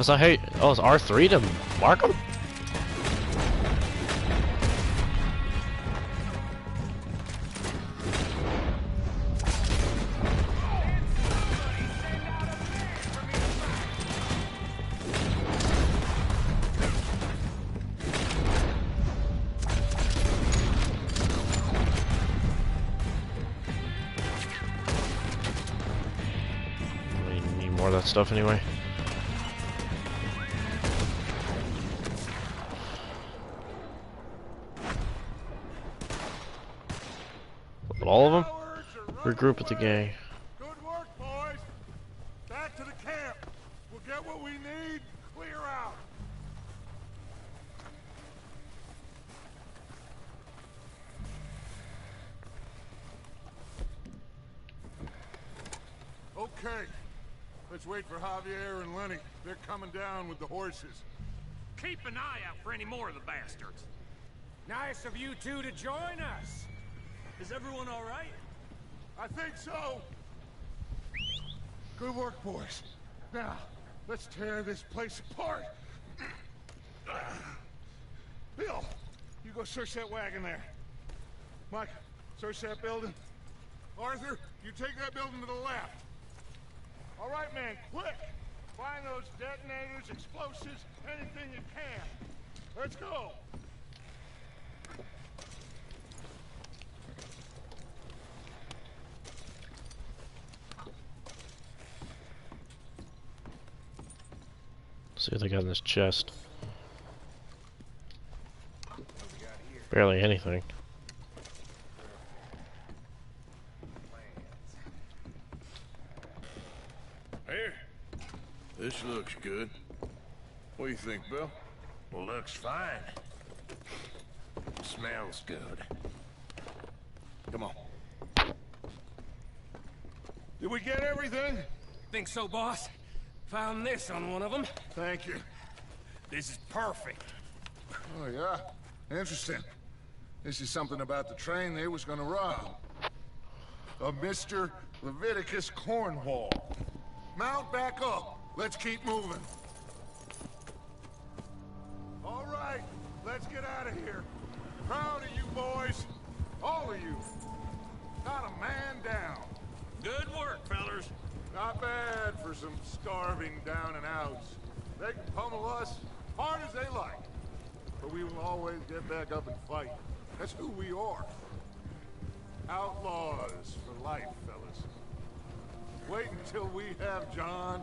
That's not hey. Oh, it's R3 to mark them. More of that stuff anyway. But all of them? Regroup with the gang. Good work, boys. Back to the camp. We'll get what we need. Clear out. Okay. Let's wait for Javier and Lenny. They're coming down with the horses. Keep an eye out for any more of the bastards. Nice of you two to join us. Is everyone all right? I think so. Good work, boys. Now, let's tear this place apart. Bill, you go search that wagon there. Mike, search that building. Arthur, you take that building to the left. All right, man, quick! Find those detonators, explosives, anything you can. Let's go! See what they got in this chest. Barely anything. Here. This looks good. What do you think, Bill? Well, looks fine. Smells good. Come on. Did we get everything? Think so, boss? Found this on one of them. Thank you. This is perfect. Oh, yeah? Interesting. This is something about the train they was gonna rob. A Mr. Leviticus Cornwall. Mount back up. Let's keep moving. All right, let's get out of here. Proud of you boys. All of you. Not a man down. Good work, fellers. Not bad for some starving down and outs. They can pummel us hard as they like. But we will always get back up and fight. That's who we are. Outlaws for life, fellas. Wait until we have John,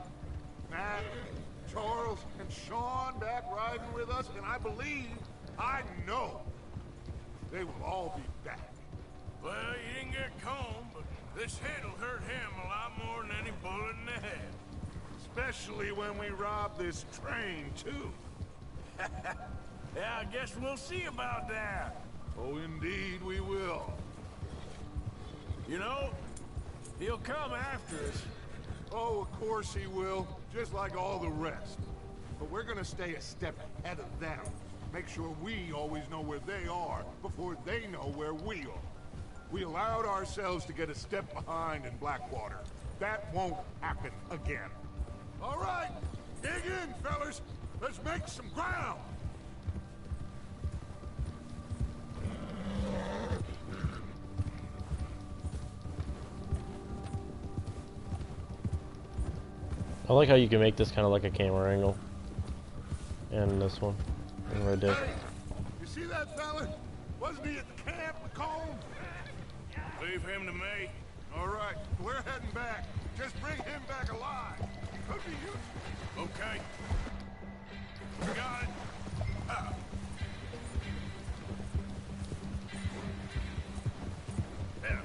Matt, Charles, and Sean back riding with us, and I believe, I know, they will all be back. Well, you didn't get Combe, but this hit'll hurt him a lot more than any bullet in the head. Especially when we rob this train, too. Yeah, I guess we'll see about that. Oh, indeed we will. You know, he'll come after us. Oh, of course he will, just like all the rest. But we're gonna stay a step ahead of them. Make sure we always know where they are before they know where we are. We allowed ourselves to get a step behind in Blackwater. That won't happen again. All right, dig in, fellas. Let's make some ground. I like how you can make this kind of like a camera angle. And this one. And Red Dead. Hey, you see that fella? Wasn't he at the camp with Colm? Leave him to me. All right, we're heading back. Just bring him back alive. Could be useful. Okay. Got it. There.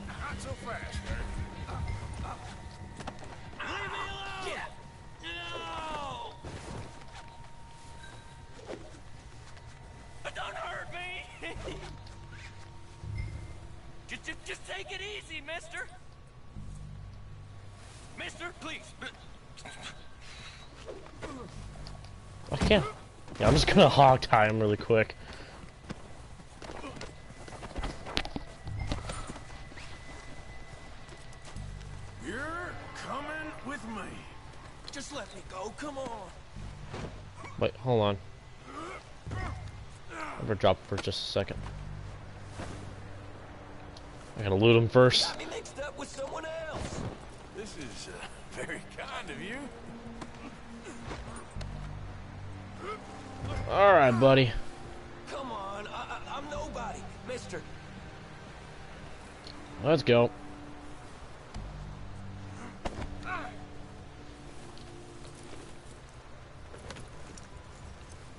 Not so fast, Leave me alone! Yeah. No! Don't hurt me! just take it easy, mister! Mister, please! I can't. Yeah, I'm just gonna hog tie him really quick. me. Just let me go, come on. Wait, hold on. Ever drop for just a second. I gotta loot him first. Got me mixed up with someone else. This is very kind of you. Alright, buddy. Come on, I'm nobody, mister. Let's go.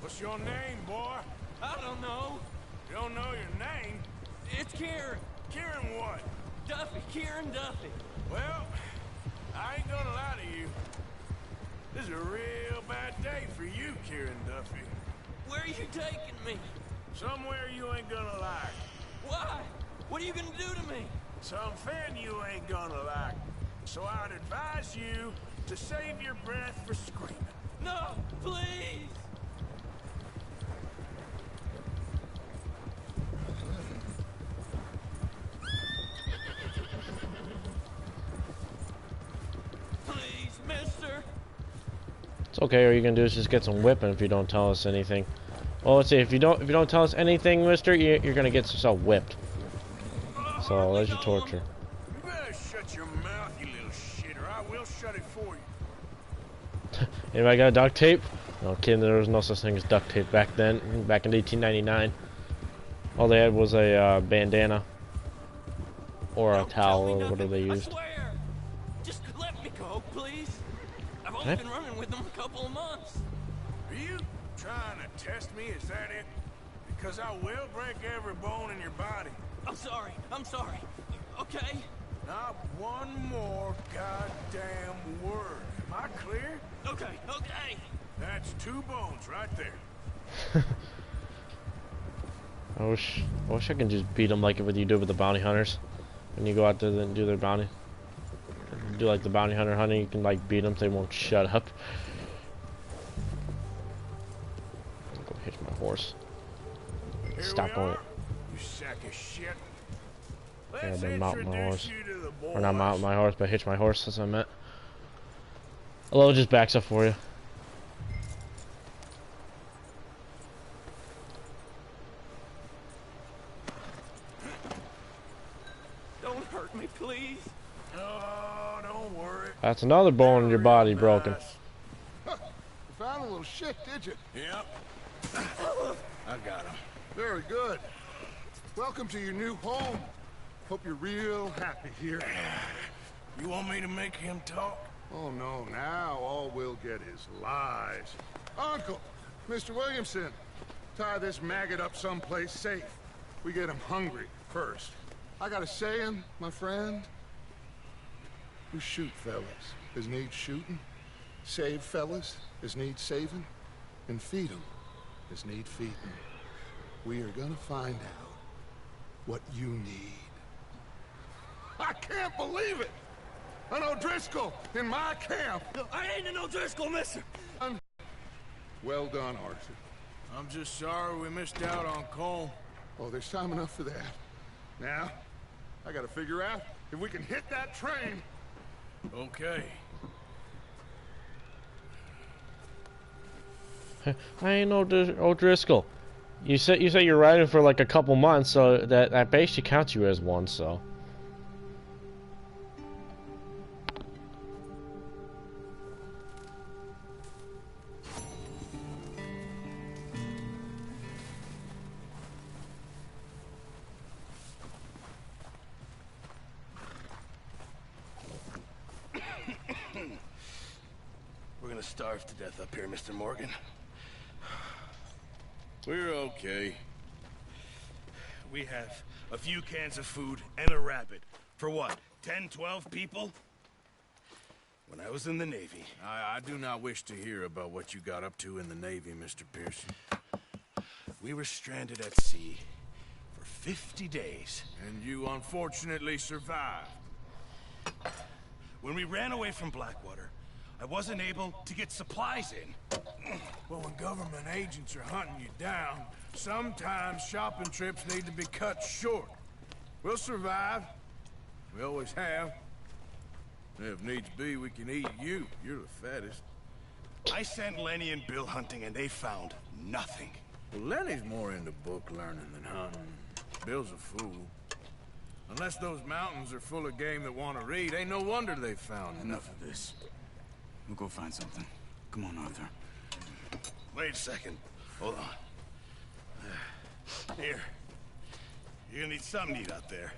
What's your name, boy? I don't know. You don't know your name? It's Kieran. Kieran what? Duffy, Kieran Duffy. Well, I ain't gonna lie to you. This is a real bad day for you, Kieran Duffy. Where are you taking me? Somewhere you ain't gonna like. Why? What are you gonna do to me? Something you ain't gonna like. So I'd advise you to save your breath for screaming. No, please. Please, mister. It's okay, all you can do is just get some whipping if you don't tell us anything. Well, let's see, if you don't tell us anything, mister, you're gonna get yourself whipped. So there's your torture. You better shut your mouth, you little shit, or I will shut it for you. Anybody got duct tape? No kidding, there was no such thing as duct tape back then, back in 1899. All they had was a bandana. Or a towel, or whatever they used. I swear. Just let me go, please. I've only been running with them a couple of months. Are you trying to test me? Is that it? Because I will break every bone in your body. I'm sorry. Okay? Not one more goddamn word. Am I clear? Okay. That's 2 bones right there. I wish I could just beat them like what you do with the bounty hunters. When you go out there and do their bounty. Do like the bounty hunter hunting, you can like beat them, they won't shut up. I'll go hitch my horse. Here Stop we going. are, you sack of shit. Yeah, Let's then mount my introduce horse. you to the boys. Or not mount my horse, but hitch my horse, that's what I meant. Hello, just backs up for you. Don't hurt me, please. Oh, don't worry. That's another bone in your body broken. Huh, you found a little shit, did you? Yep. I got him. Very good. Welcome to your new home. Hope you're real happy here. You want me to make him talk? Oh, no, now all we'll get is lies. Uncle, Mr. Williamson, tie this maggot up someplace safe. We get him hungry first. I got a saying, my friend. We shoot fellas as need shooting, save fellas as need saving, and feed them as need feeding. We are gonna find out what you need. I can't believe it! An O'Driscoll in my camp! I ain't an O'Driscoll, mister! Well done, Arthur. I'm just sorry we missed out on Cole. Oh, there's time enough for that. Now, I gotta figure out if we can hit that train. Okay. I ain't no O'Driscoll. You say you're riding for like a couple months, so that basically counts you as one. So. We're gonna starve to death up here, Mr. Morgan. We're okay. We have a few cans of food and a rabbit. For what, 10, 12 people? When I was in the Navy... I do not wish to hear about what you got up to in the Navy, Mr. Pearson. We were stranded at sea for 50 days. And you unfortunately survived. When we ran away from Blackwater, I wasn't able to get supplies in. Well, when government agents are hunting you down, sometimes shopping trips need to be cut short. We'll survive. We always have. If needs be, we can eat you. You're the fattest. I sent Lenny and Bill hunting, and they found nothing. Well, Lenny's more into book learning than hunting. Bill's a fool. Unless those mountains are full of game that want to read, ain't no wonder they found Enough of this. We'll go find something. Come on, Arthur. Wait a second. Hold on. Here. You're gonna need something to eat out there.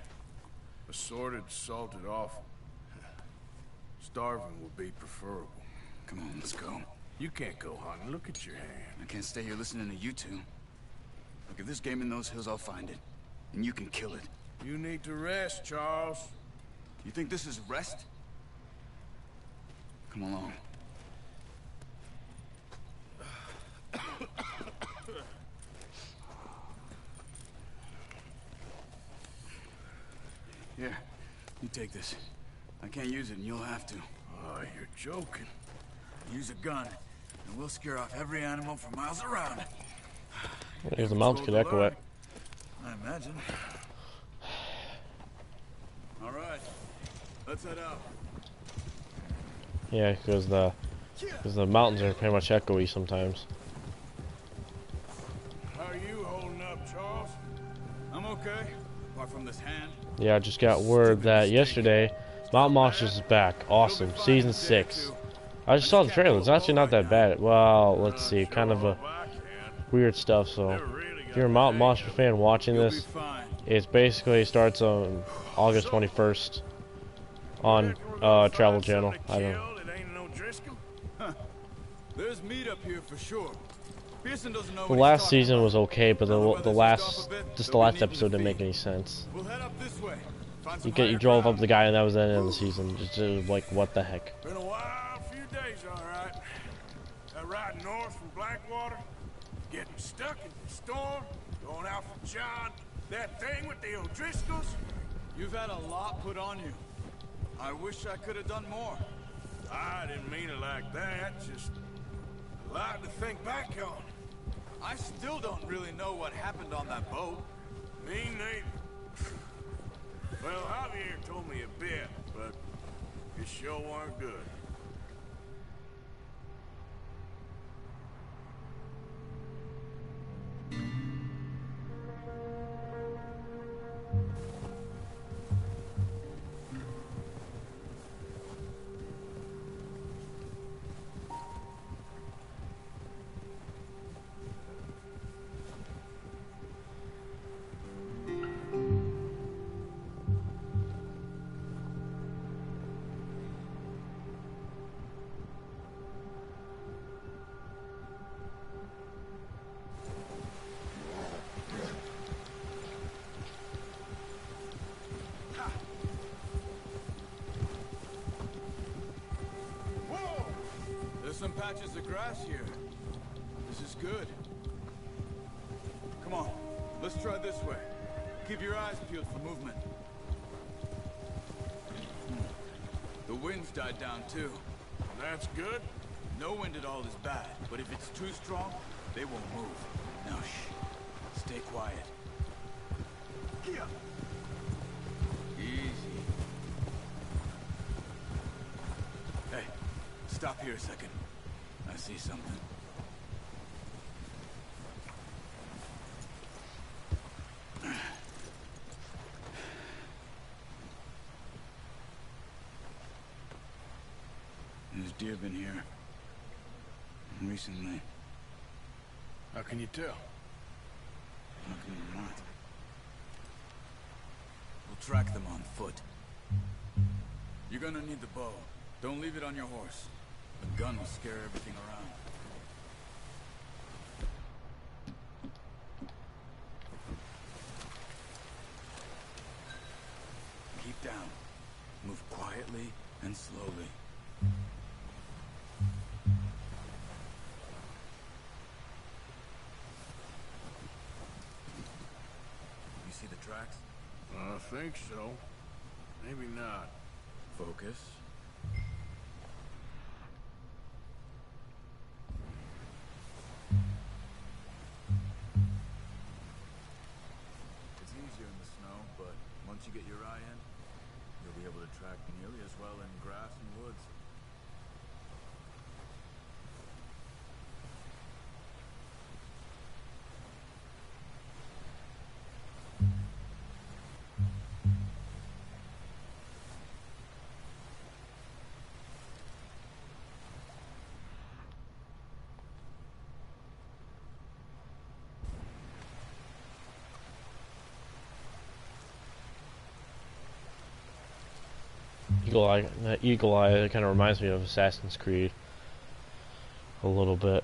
Assorted, salted offal. Starving would be preferable. Come on, let's go. You can't go hunting. Look at your hand. I can't stay here listening to you two. Look, if there's game in those hills, I'll find it. And you can kill it. You need to rest, Charles. You think this is rest? Come along. Here, you take this. I can't use it, and you'll have to. Oh, you're joking. Use a gun, and we'll scare off every animal for miles around. There's the mountains could echo it. I imagine. All right, let's head out. Yeah, because the mountains are pretty much echoey sometimes. How are you holding up, Charles? I'm okay, apart from this hand. Yeah, I just got word that yesterday, Mountain Monsters is back. Awesome, season 6. I just saw the trailer. It's actually not that bad. Well, let's see, kind of a weird stuff. So, if you're a Mountain Monster fan watching this, it's basically starts on August 21st on Travel Channel. I don't know. There's meat up here for sure. Pearson doesn't know The what last he's talking season about. was okay, but the last need episode didn't to make feed. any sense. We'll head up this way. Find some You higher drove ground. up the guy and that was the end of the season. Just like what the heck. Been a wild few days, all right. That ride north from Blackwater, getting stuck in the storm, going out for John, that thing with the O'Driscolls. You've had a lot put on you. I wish I could have done more. I didn't mean it like that, just a lot to think back on. I still don't really know what happened on that boat. Me neither. Well, Javier told me a bit, but it sure weren't good. There's some patches of grass here. This is good. Come on, let's try this way. Keep your eyes peeled for movement. The wind's died down too. That's good. No wind at all is bad, but if it's too strong, they won't move. Now shh. Stay quiet. Easy. Hey, stop here a second. I see something. There's deer been here recently. How can you tell? How can you not? We'll track them on foot. You're gonna need the bow. Don't leave it on your horse. A gun will scare everything around. Keep down. Move quietly and slowly. You see the tracks? I think so. Maybe not. Focus. It's easier in the snow, but once you get your eye in, you'll be able to track nearly as well in grass and woods. Eagle Eye, that Eagle Eye, it kind of reminds me of Assassin's Creed a little bit.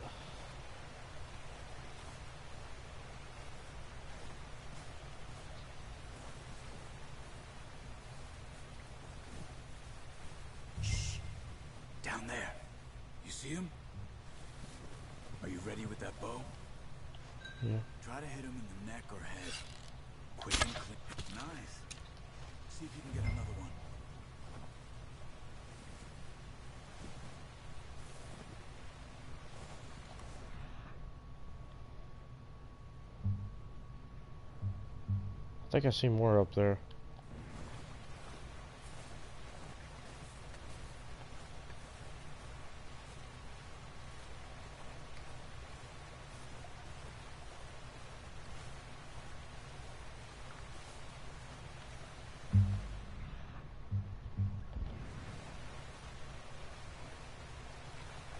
Shh. Down there. You see him? Are you ready with that bow? Yeah. Try to hit him in the neck or head. Quick and clean. Nice. See if you can get another one. I think I see more up there.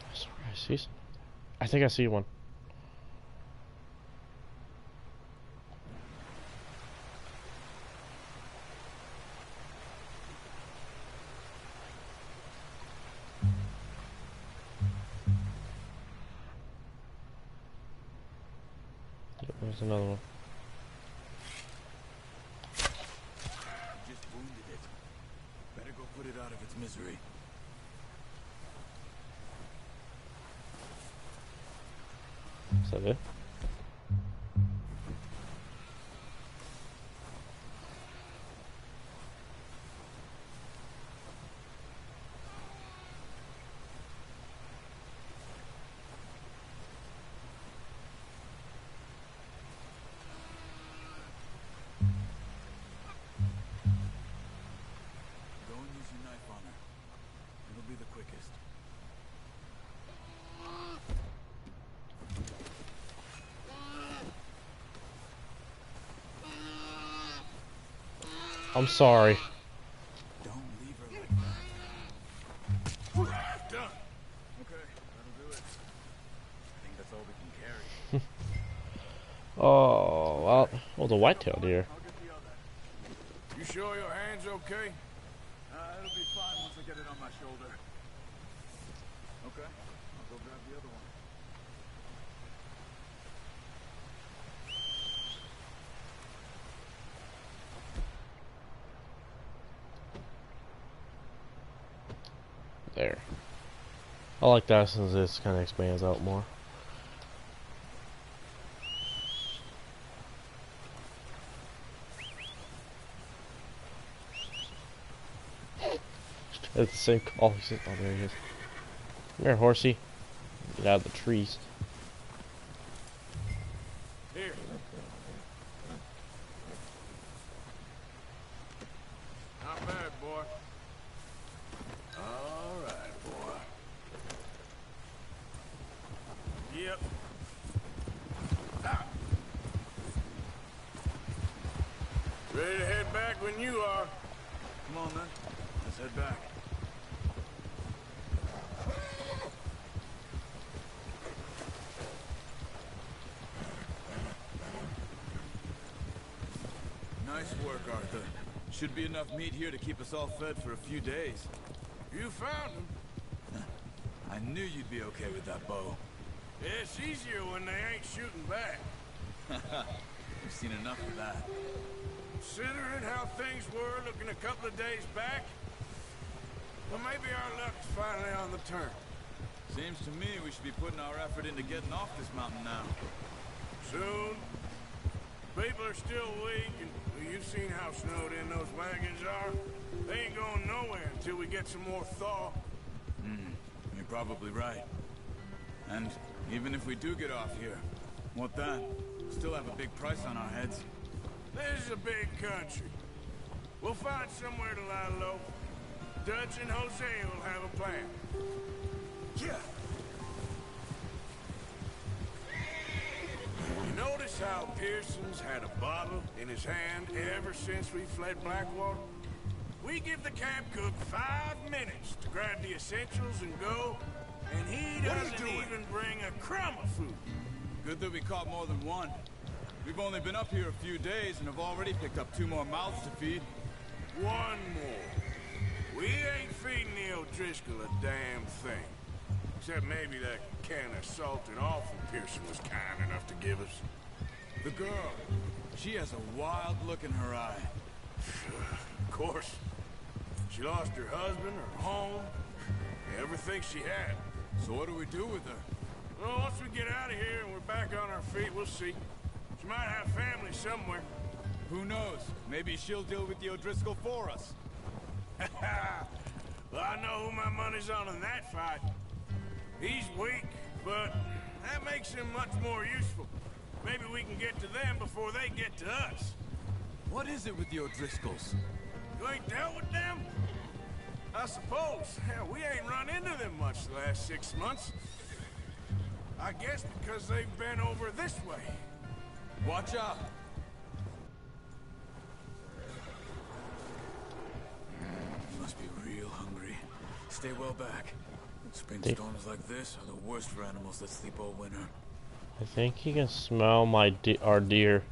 I swear I see some. I think I see one. There's another one. Just wounded it. Better go put it out of its misery. Is that it? Go and use your knife on her. It'll be the quickest. I'm sorry. Don't leave her like that. Done. Okay, that'll do it. I think that's all we can carry. Oh, well, oh, the white-tailed deer. I'll get the other. You sure your hand's okay? It'll be fine once I get it on my shoulder. Okay, I'll go grab the other one. There. I like that since this kind of expands out more. It's the same call. Oh, there he is. Come here, horsey. Get out of the trees. Here. Not bad, boy. All right, boy. Yep. Ah. Ready to head back when you are. Come on, then. Let's head back. Nice work, Arthur. Should be enough meat here to keep us all fed for a few days. You found him. I knew you'd be okay with that bow. Yeah, it's easier when they ain't shooting back. We've seen enough of that. Considering how things were looking a couple of days back, well, maybe our luck's finally on the turn. Seems to me we should be putting our effort into getting off this mountain now. Soon. People are still weak, and you've seen how snowed in those wagons are. They ain't going nowhere until we get some more thaw. You're probably right. And even if we do get off here, what then? Still have a big price on our heads. This is a big country. We'll find somewhere to lie low. Dutch and Jose will have a plan. Yeah. You notice how Pearson's had a bottle in his hand ever since we fled Blackwater? We give the camp cook 5 minutes to grab the essentials and go, and he doesn't even bring a crumb of food. Good that we caught more than one. We've only been up here a few days and have already picked up 2 more mouths to feed. 1 more. We ain't feeding the O'Driscoll a damn thing. Except maybe that can of salted offal Pearson was kind enough to give us. The girl, she has a wild look in her eye. Of course. She lost her husband, her home, everything she had. So what do we do with her? Well, once we get out of here and we're back on our feet, we'll see. She might have family somewhere. Who knows? Maybe she'll deal with the O'Driscoll for us. Well, I know who my money's on in that fight. He's weak, but that makes him much more useful. Maybe we can get to them before they get to us. What is it with the O'Driscolls? You ain't dealt with them? I suppose. Hell, we ain't run into them much the last 6 months. I guess because they've been over this way. Watch out! You must be real hungry. Stay well back. Spring storms like this are the worst for animals that sleep all winter. I think you can smell our deer.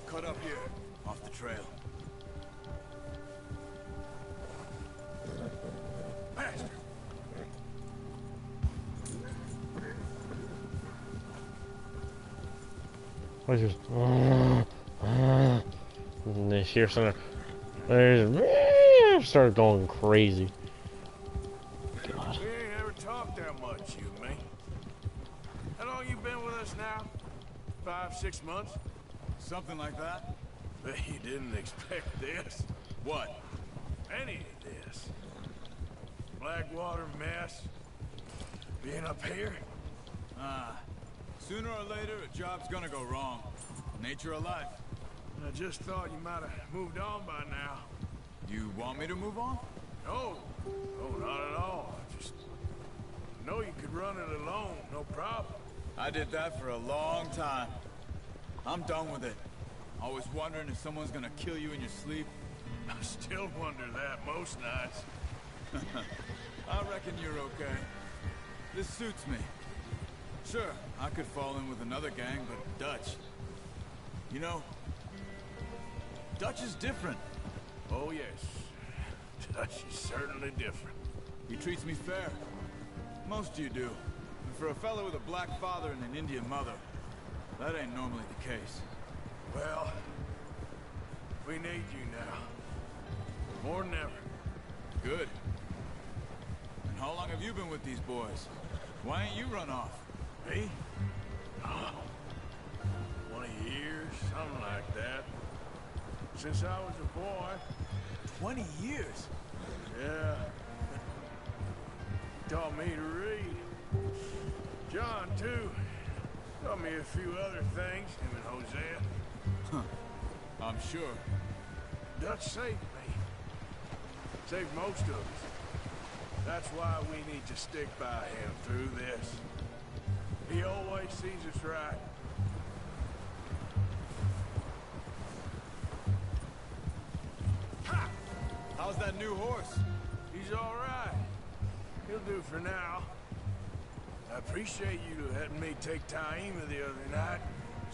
Cut up here, off the trail. Master! What's yours? And they hear something. There's started going crazy. God. We ain't ever talked that much, you and me. How long you been with us now? 5, 6 months? Something like that. Bet you didn't expect this. What? Any of this. Blackwater mess. Being up here. Sooner or later, a job's gonna go wrong. Nature of life. I just thought you might have moved on by now. You want me to move on? No. No, not at all. I just know you could run it alone, no problem. I did that for a long time. I'm done with it. Always wondering if someone's gonna kill you in your sleep. I still wonder that most nights. I reckon you're okay. This suits me. Sure, I could fall in with another gang, but Dutch... You know, Dutch is different. Oh, yes. Dutch is certainly different. He treats me fair. Most of you do. And for a fellow with a black father and an Indian mother, that ain't normally the case. Well, we need you now. More than ever. Good. And how long have you been with these boys? Why ain't you run off? Me? Oh, 20 years, something like that. Since I was a boy. 20 years? Yeah. Taught me to read. John, too. Taught me a few other things, him and Hosea. Huh. I'm sure. Dutch saved me. Saved most of us. That's why we need to stick by him through this. He always sees us right. Ha! How's that new horse? He's all right. He'll do for now. I appreciate you letting me take Taima the other night.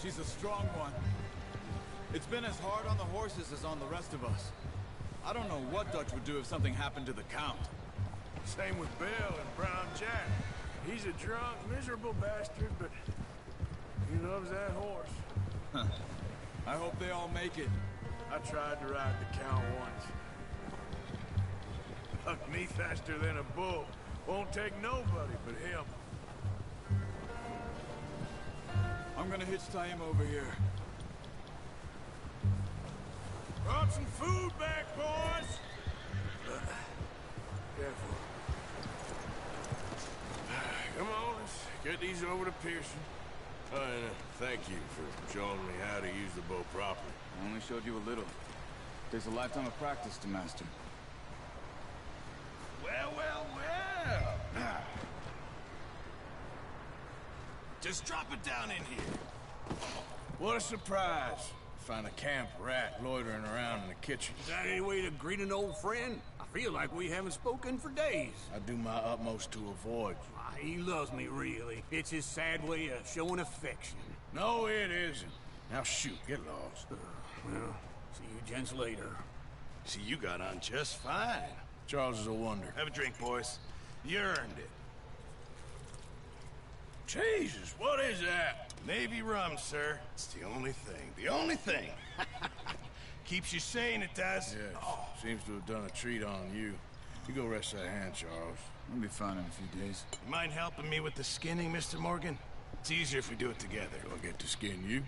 She's a strong one. It's been as hard on the horses as on the rest of us. I don't know what Dutch would do if something happened to the Count. Same with Bill and Brown Jack. He's a drunk, miserable bastard, but he loves that horse. Huh. I hope they all make it. I tried to ride the Count once. Bucked me faster than a bull. Won't take nobody but him. I'm gonna hitch Taima over here. Brought some food back, boys! Careful. Come on, let's get these over to Pearson. Oh, and thank you for showing me how to use the bow properly. I only showed you a little. Takes a lifetime of practice to master. Well, well, well. Just drop it down in here. What a surprise. Find a camp rat loitering around in the kitchen. Is that any way to greet an old friend? I feel like we haven't spoken for days. I do my utmost to avoid you. He loves me, really. It's his sad way of showing affection. No, it isn't. Now shoot, get lost. Well, see you gents later. See, you got on just fine. Charles is a wonder. Have a drink, boys. You earned it. Jesus, what is that? Navy rum, sir. It's the only thing. The only thing. Keeps you sane, it does. Yes. Seems to have done a treat on you. You go rest that hand, Charles. I'll be fine in a few days. You mind helping me with the skinning, Mr. Morgan? It's easier if we do it together. Do I get to skin you?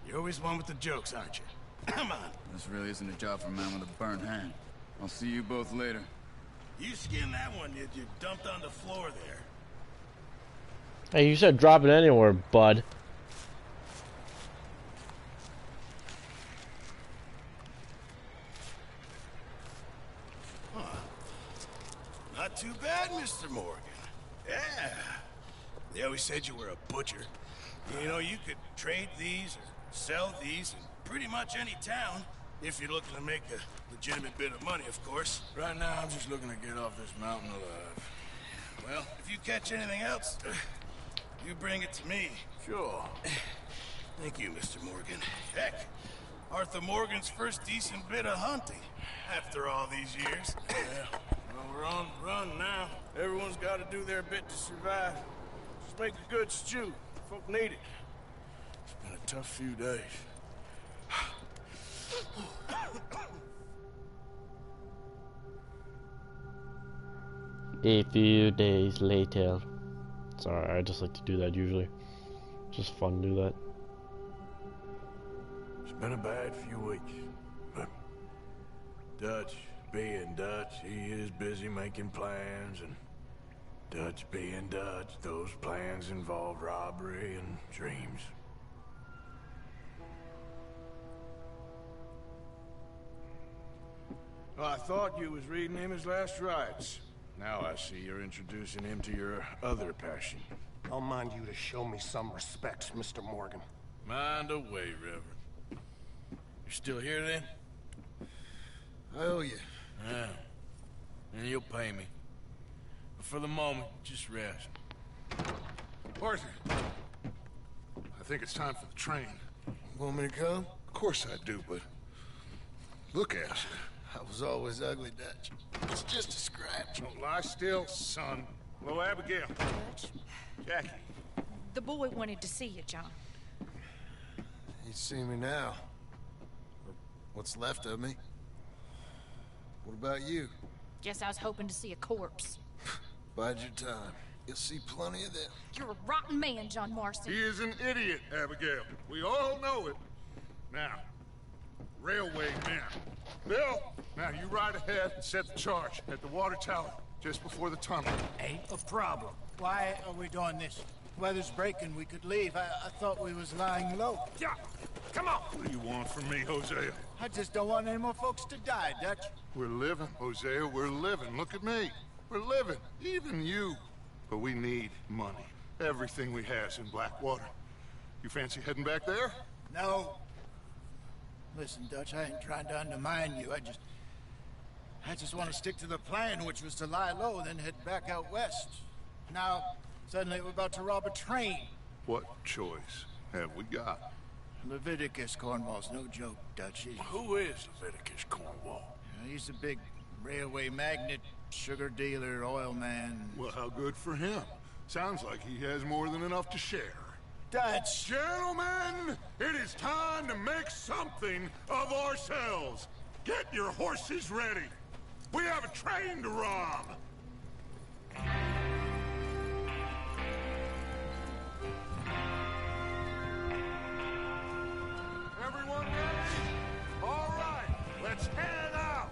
You're always one with the jokes, aren't you? Come on. This really isn't a job for a man with a burnt hand. I'll see you both later. You skinned that one you dumped on the floor there. Hey, you said drop it anywhere, bud. Huh. Not too bad, Mr. Morgan. Yeah. They always said you were a butcher. You know, you could trade these or sell these in pretty much any town. If you're looking to make a legitimate bit of money, of course. Right now, I'm just looking to get off this mountain alive. Well, if you catch anything else, you bring it to me. Sure. Thank you, Mr. Morgan. Heck, Arthur Morgan's first decent bit of hunting after all these years. Yeah, well, we're on the run now. Everyone's got to do their bit to survive. Just make a good stew. Folk need it. It's been a tough few days. A few days later. Sorry, I just like to do that usually. Just fun to do that. It's been a bad few weeks, but Dutch being Dutch, he is busy making plans, and Dutch being Dutch, those plans involve robbery and dreams. Well, I thought you was reading him his last rites. Now I see you're introducing him to your other passion. I'll mind you to show me some respect, Mr. Morgan. Mind away, Reverend. You still here, then? I owe you. Yeah. And you'll pay me. But for the moment, just rest. Arthur, I think it's time for the train. Want me to come? Of course I do, but look at you. I was always ugly, Dutch. It's just a scratch. Don't lie still, son. Hello, Abigail. Jackie. The boy wanted to see you, John. He'd see me now. Or what's left of me. What about you? Guess I was hoping to see a corpse. Bide your time. You'll see plenty of them. You're a rotten man, John Marston. He is an idiot, Abigail. We all know it. Now, railway man. Bill, now you ride ahead and set the charge at the water tower just before the tunnel. Ain't a problem. Why are we doing this? Weather's breaking. We could leave. I thought we was lying low. Yeah, come on. What do you want from me, Hosea? I just don't want any more folks to die, Dutch. We're living, Hosea. We're living. Look at me. We're living. Even you. But we need money. Everything we has in Blackwater. You fancy heading back there? No. Listen, Dutch, I ain't trying to undermine you. I just want to stick to the plan, which was to lie low, then head back out west. Now, suddenly we're about to rob a train. What choice have we got? Leviticus Cornwall's no joke, Dutch. Who is Leviticus Cornwall? He's a big railway magnate, sugar dealer, oil man. Well, how good for him. Sounds like he has more than enough to share. Dutch! Gentlemen, it is time to make something of ourselves. Get your horses ready. We have a train to rob. Everyone ready? All right, let's head out.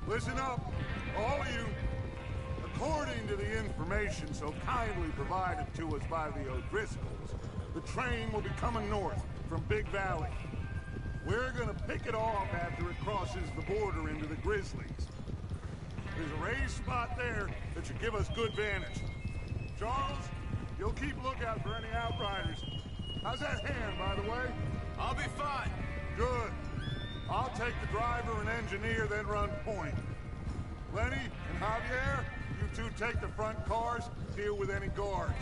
Listen up, all of you. According to the information so kindly provided to us by the O'Driscolls, the train will be coming north from Big Valley. We're gonna pick it off after it crosses the border into the Grizzlies. There's a raised spot there that should give us good vantage. Charles, you'll keep lookout for any outriders. How's that hand, by the way? I'll be fine. Good. I'll take the driver and engineer, then run point. Lenny and Javier, you two take the front cars, deal with any guards.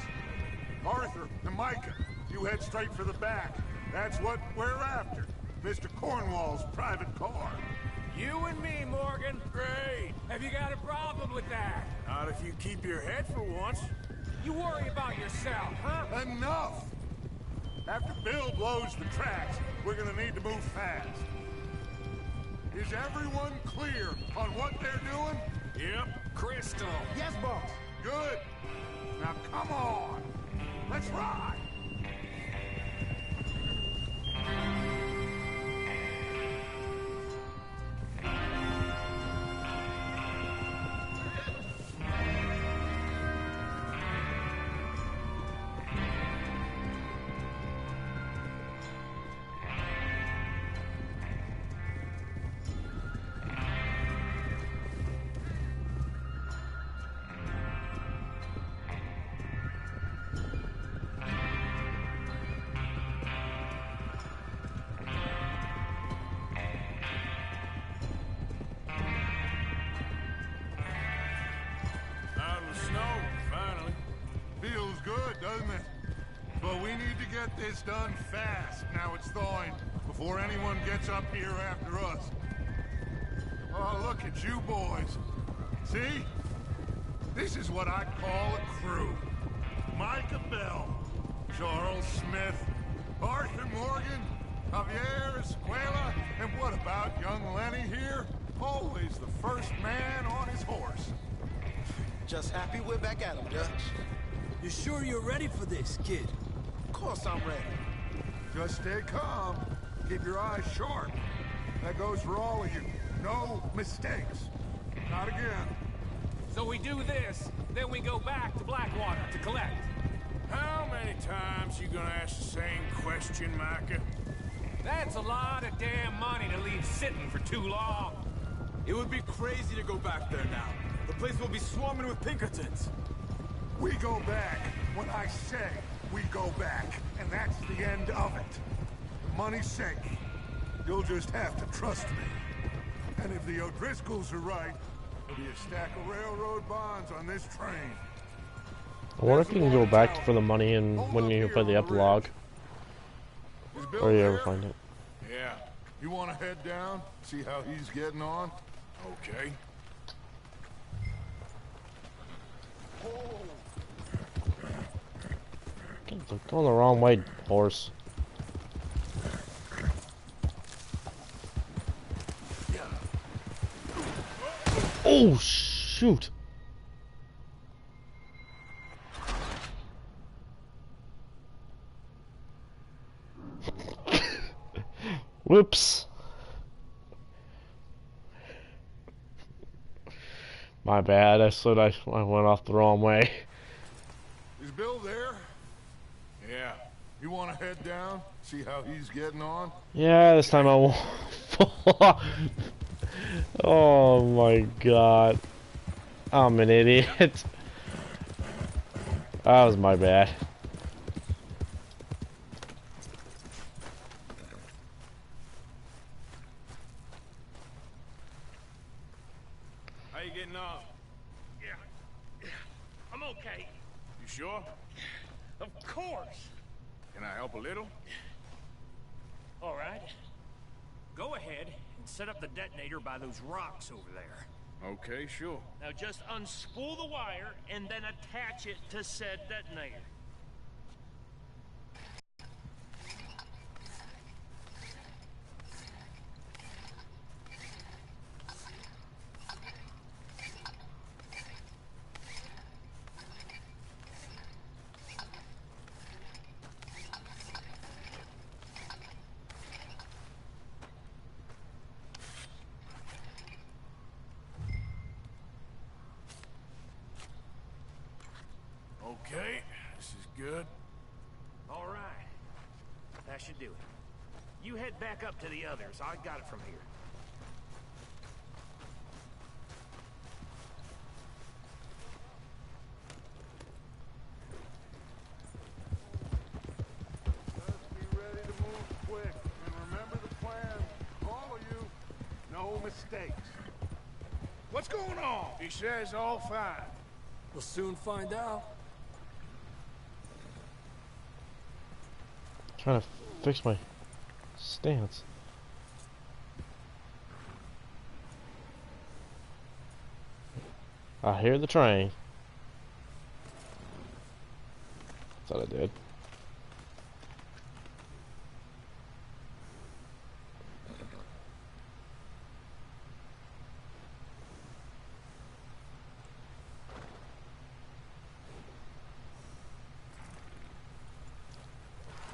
Arthur and Micah, you head straight for the back. That's what we're after. Mr. Cornwall's private car. You and me, Morgan. Great. Have you got a problem with that? Not if you keep your head for once. You worry about yourself, huh? Enough! After Bill blows the tracks, we're gonna need to move fast. Is everyone clear on what they're doing? Yep. Crystal. Yes, boss. Good. Now come on. Let's ride. Doesn't it? But we need to get this done fast. Now it's thawing, before anyone gets up here after us. Oh, look at you boys. See? This is what I call a crew. Micah Bell, Charles Smith, Arthur Morgan, Javier Escuela, and what about young Lenny here? Always the first man on his horse. Just happy we're back at him, Dutch. You sure you're ready for this, kid? Of course I'm ready. Just stay calm. Keep your eyes sharp. That goes for all of you. No mistakes. Not again. So we do this, then we go back to Blackwater to collect. How many times you gonna ask the same question, Micah? That's a lot of damn money to leave sitting for too long. It would be crazy to go back there now. The place will be swarming with Pinkertons. We go back when I say we go back, and that's the end of it. The money's safe. You'll just have to trust me. And if the O'Driscolls are right, there'll be a stack of railroad bonds on this train. I wonder if you can go back for the money and when you play the epilogue. Or you ever find it. Yeah. You want to head down, see how he's getting on? Okay. Going the wrong way, horse. Oh, shoot. Whoops. My bad. I said I went off the wrong way. Is Bill there? Yeah. You want to head down, see how he's getting on? Yeah, this time I won't. Oh my god. I'm an idiot. That was my bad. How you getting on? Yeah. I'm okay. You sure? Of course. Can I help a little? All right. Go ahead and set up the detonator by those rocks over there. Okay, sure. Now just unspool the wire and then attach it to said detonator. good? All right. That should do it. You head back up to the others. I got it from here. Just be ready to move quick. And remember the plan. All of you. No mistakes. What's going on? He says all fine. We'll soon find out. Trying to fix my stance. I hear the train. Thought I did.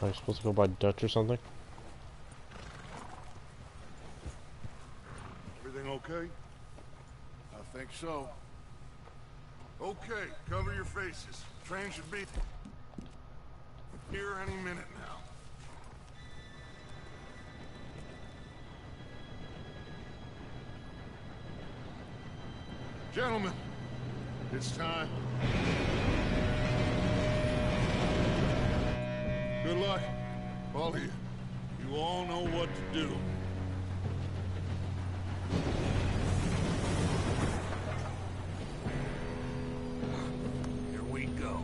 Am I supposed to go by Dutch or something? Everything okay? I think so. Okay, cover your faces. Train should be here any minute now. Gentlemen, it's time. Good luck, all of you. You all know what to do. Here we go.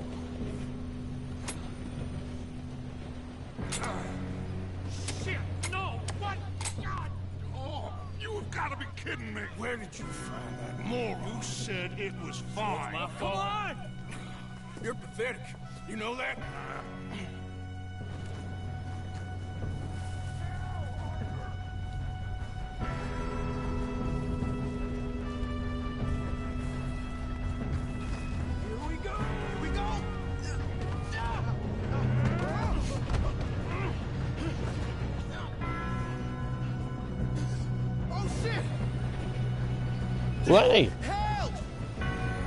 Shit! No! What? God! Oh, you have got to be kidding me. Where did you find that moral? You said it was fine. My fault. Come on! You're pathetic. You know that? Lenny!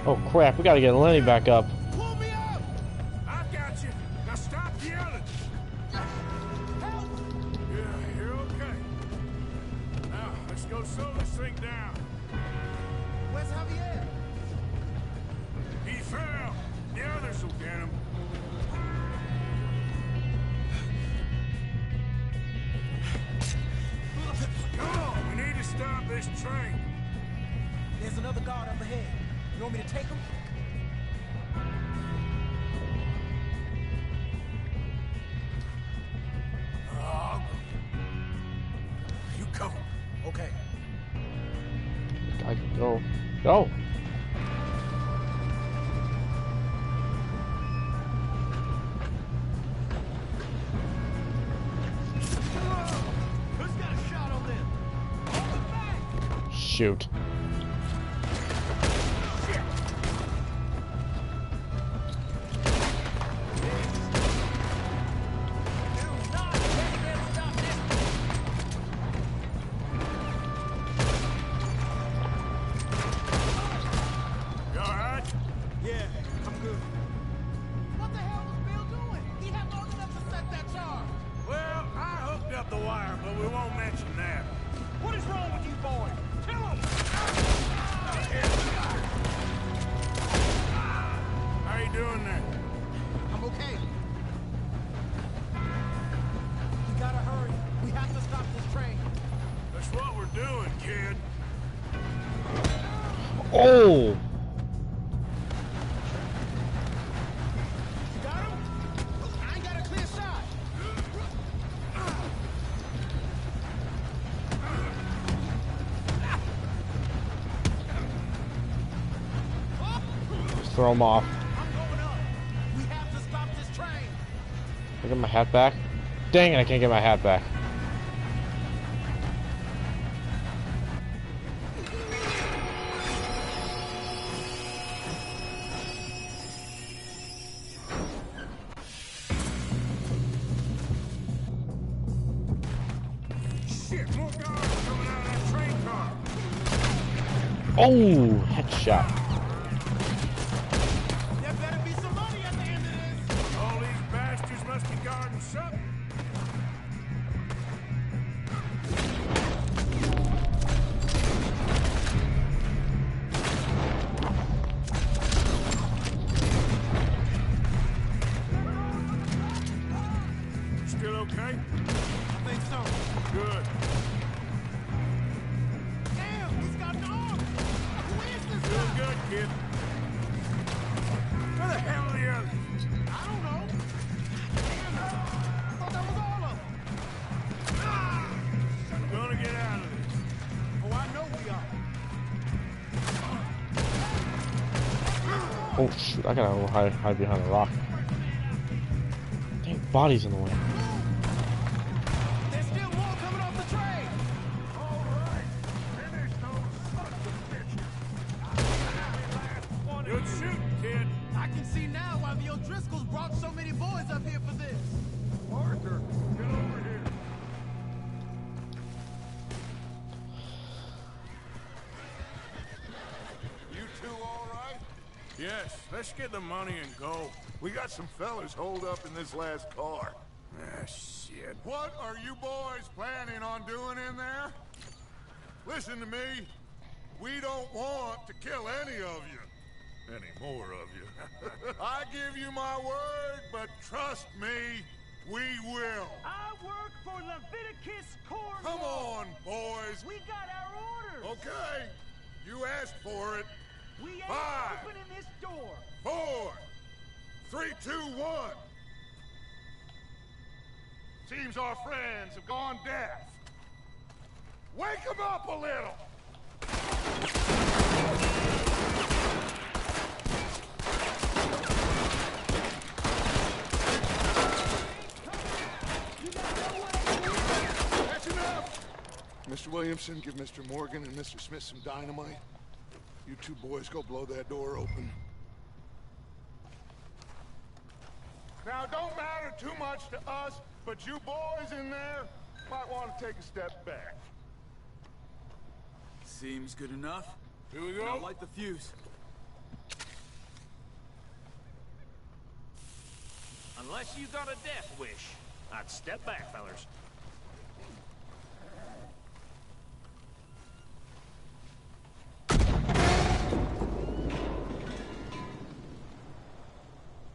Oh crap, we gotta get Lenny back up. Pull me up! I got you. Now stop yelling. Help! Yeah, you're okay. Now, let's go slow this thing down. Where's Javier? He fell. The others will get him. Come on, we need to stop this train. There's another guard up ahead. You want me to take him? You cover. Okay. I go. Go! Who's got a shot on them? Hold it back! Shoot. You alright? Yeah, I'm good. What the hell was Bill doing? He had long enough to set that charge. Well, I hooked up the wire, but we won't mention that. What is wrong with you boys? Kill him! How you doing there? I'm okay. We gotta hurry. We have to stop this train. That's what we're doing, kid. Oh! You got him? I ain't got a clear shot. Just throw him off. I'm going up. We have to stop this train. Can I get my hat back? Dang it, I can't get my hat back. Shit, more guards coming out of that train car. Oh! Headshot. There better be some money at the end of this. All these something? Still okay? I think so. Good. Damn, he's got an arm! Who is this Doing guy? good, kid. Where the hell are the others? I don't know. Damn, I thought that was all of them. We're gonna get out of this. Oh, I know we are. Oh shoot, I gotta hide behind a rock. Dang, body's in the way. There's still more coming off the train. All right. Finish those sons of bitches. Good shoot, kid. I can see now why the O'Driscolls brought so many boys up here for this. Arthur, get over here. You two all right? Yes, let's get the money and go. We got some fellas holed up in this last car. Ah, shit. What are you boys planning on doing in there? Listen to me. We don't want to kill any of you. Any more of you. I give you my word, but trust me, we will. I work for Leviticus Corps. Come on, boys. We got our orders. Okay. You asked for it. We ain't 5, opening this door. 4, 3, 2, 1. Seems our friends have gone deaf. Wake them up a little. That's enough. Mr. Williamson, give Mr. Morgan and Mr. Smith some dynamite. You two boys go blow that door open. Now, it don't matter too much to us, but you boys in there might want to take a step back. Seems good enough. Here we Now go. light the fuse. Unless you got a death wish, I'd step back, fellers.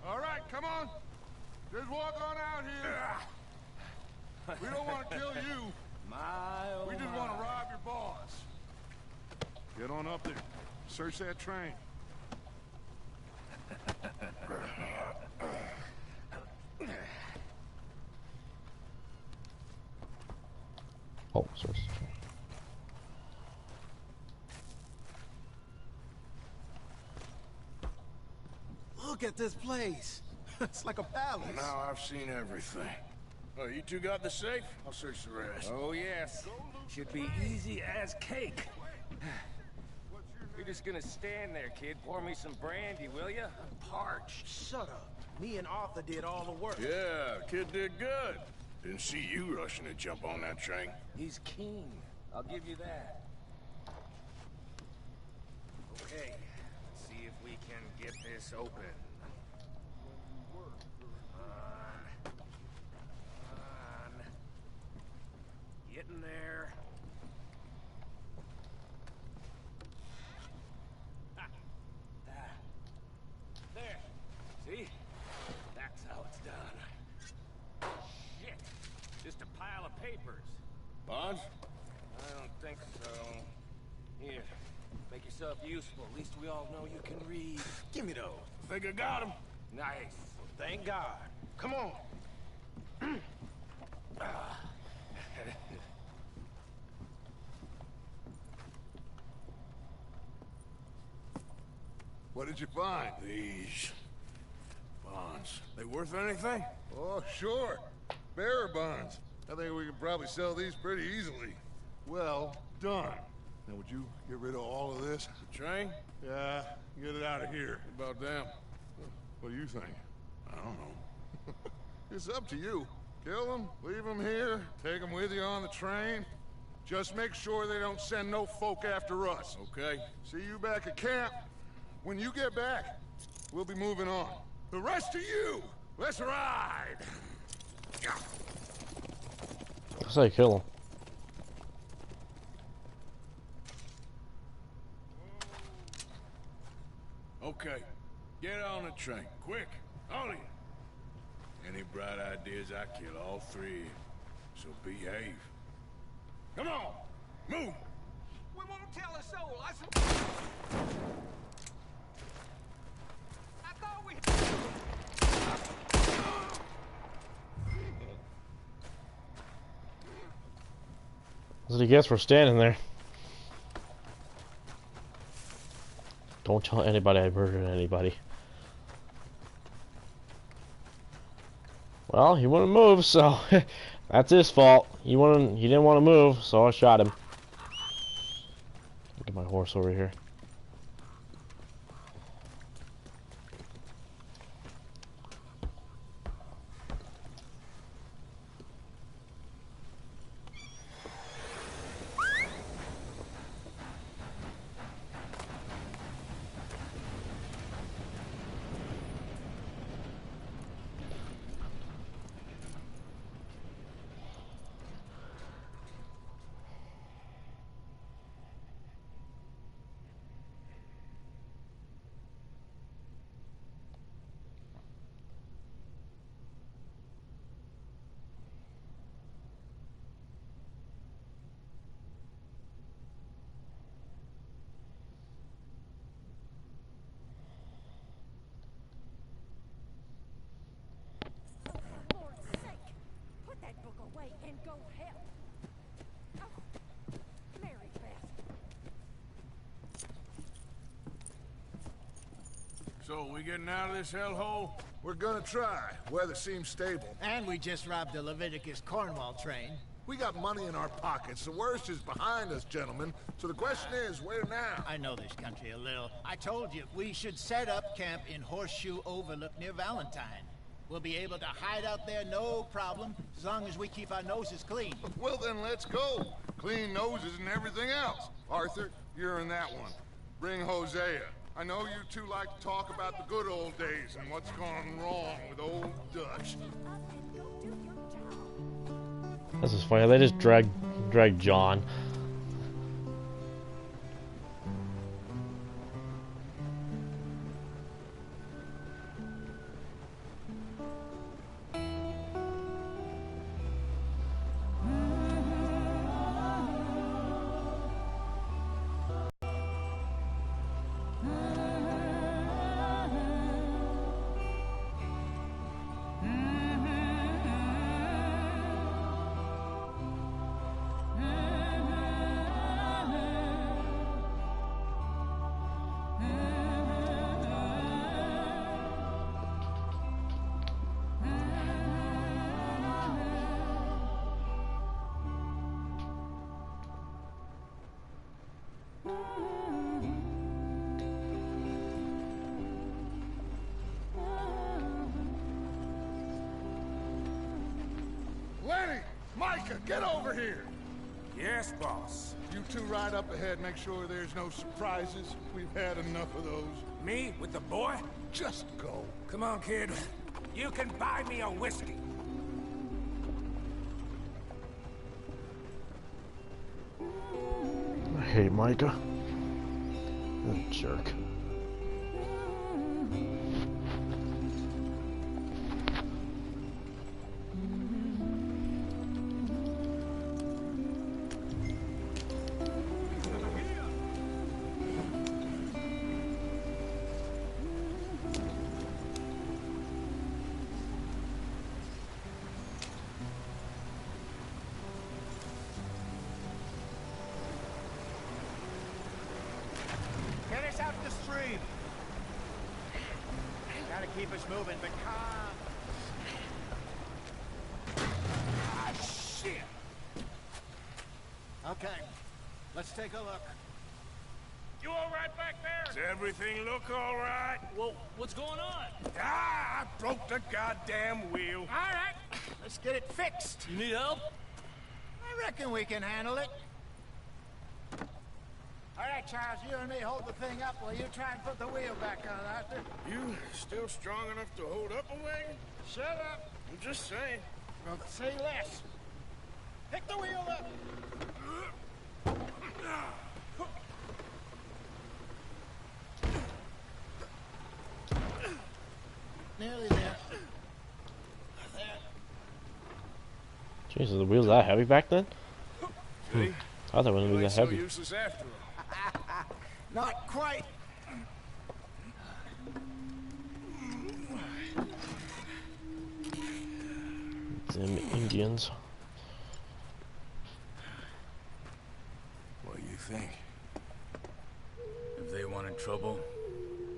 All right, come on. Just walk on out here. We don't want to kill you. We just want to rob your boss. Get on up there. Search that train. Oh, sorry. Look at this place. It's like a palace. Now I've seen everything. Oh, you two got the safe? I'll search the rest. Oh, yes. Should be easy as cake. You're just gonna stand there, kid. Pour me some brandy, will ya? I'm parched. Shut up. Me and Arthur did all the work. Yeah, kid did good. Didn't see you rushing to jump on that train. He's keen. I'll give you that. Okay, let's see if we can get this open. Come on. Get in there. There. See? That's how it's done. Shit. Just a pile of papers. Bonds? I don't think so. Here. Make yourself useful. At least we all know you can read. Give me those. Think I got him. Nice. Thank God. Come on. What did you find? These bonds. They worth anything? Oh, sure. Bearer bonds. I think we could probably sell these pretty easily. Well done. Now, would you get rid of all of this? The train? Yeah, get it out of here. What about them? What do you think? I don't know. It's up to you. Kill them, leave them here, take them with you on the train. Just make sure they don't send no folk after us. Okay. See you back at camp. When you get back, we'll be moving on. The rest of you, let's ride! I say kill him. Okay, get on the train, quick, all of you. Any bright ideas, I kill all three, so behave. Come on, move! We won't tell a soul. I thought we... That's what he gets for standing there. Don't tell anybody I murdered anybody. Well, he wouldn't move, so that's his fault. He didn't want to move, so I shot him. Look at my horse over here. And go help. Oh, Mary Beth. So, we getting out of this hellhole? We're gonna try. Weather seems stable. And we just robbed the Leviticus Cornwall train. We got money in our pockets. The worst is behind us, gentlemen. So the question is, where now? I know this country a little. I told you, we should set up camp in Horseshoe Overlook near Valentine. We'll be able to hide out there, no problem, as long as we keep our noses clean. Well, then let's go. Clean noses and everything else. Arthur, you're in that one. Bring Hosea. I know you two like to talk about the good old days and what's gone wrong with old Dutch. This is funny. They just drag John. Lenny! Micah, get over here! Yes, boss. You two ride up ahead, make sure there's no surprises. We've had enough of those. Me with the boy? Just go. Come on, kid. You can buy me a whiskey. I hate Micah. That jerk. Get us out the stream. Gotta keep us moving, but calm. Ah, shit. Okay, let's take a look. You all right back there? Does everything look all right? Well, what's going on? Ah, I broke the goddamn wheel. All right, let's get it fixed. You need help? I reckon we can handle it. All right, Charles, you and me hold the thing up while you try and put the wheel back on, Arthur. You still strong enough to hold up a wagon? Shut up. I'm just saying. Well, say less. Pick the wheel up. Nearly there. Jesus, the wheels that heavy back then? See? I thought it wouldn't be that So heavy. useless after all. Not quite. Them Indians. What do you think? If they wanted trouble,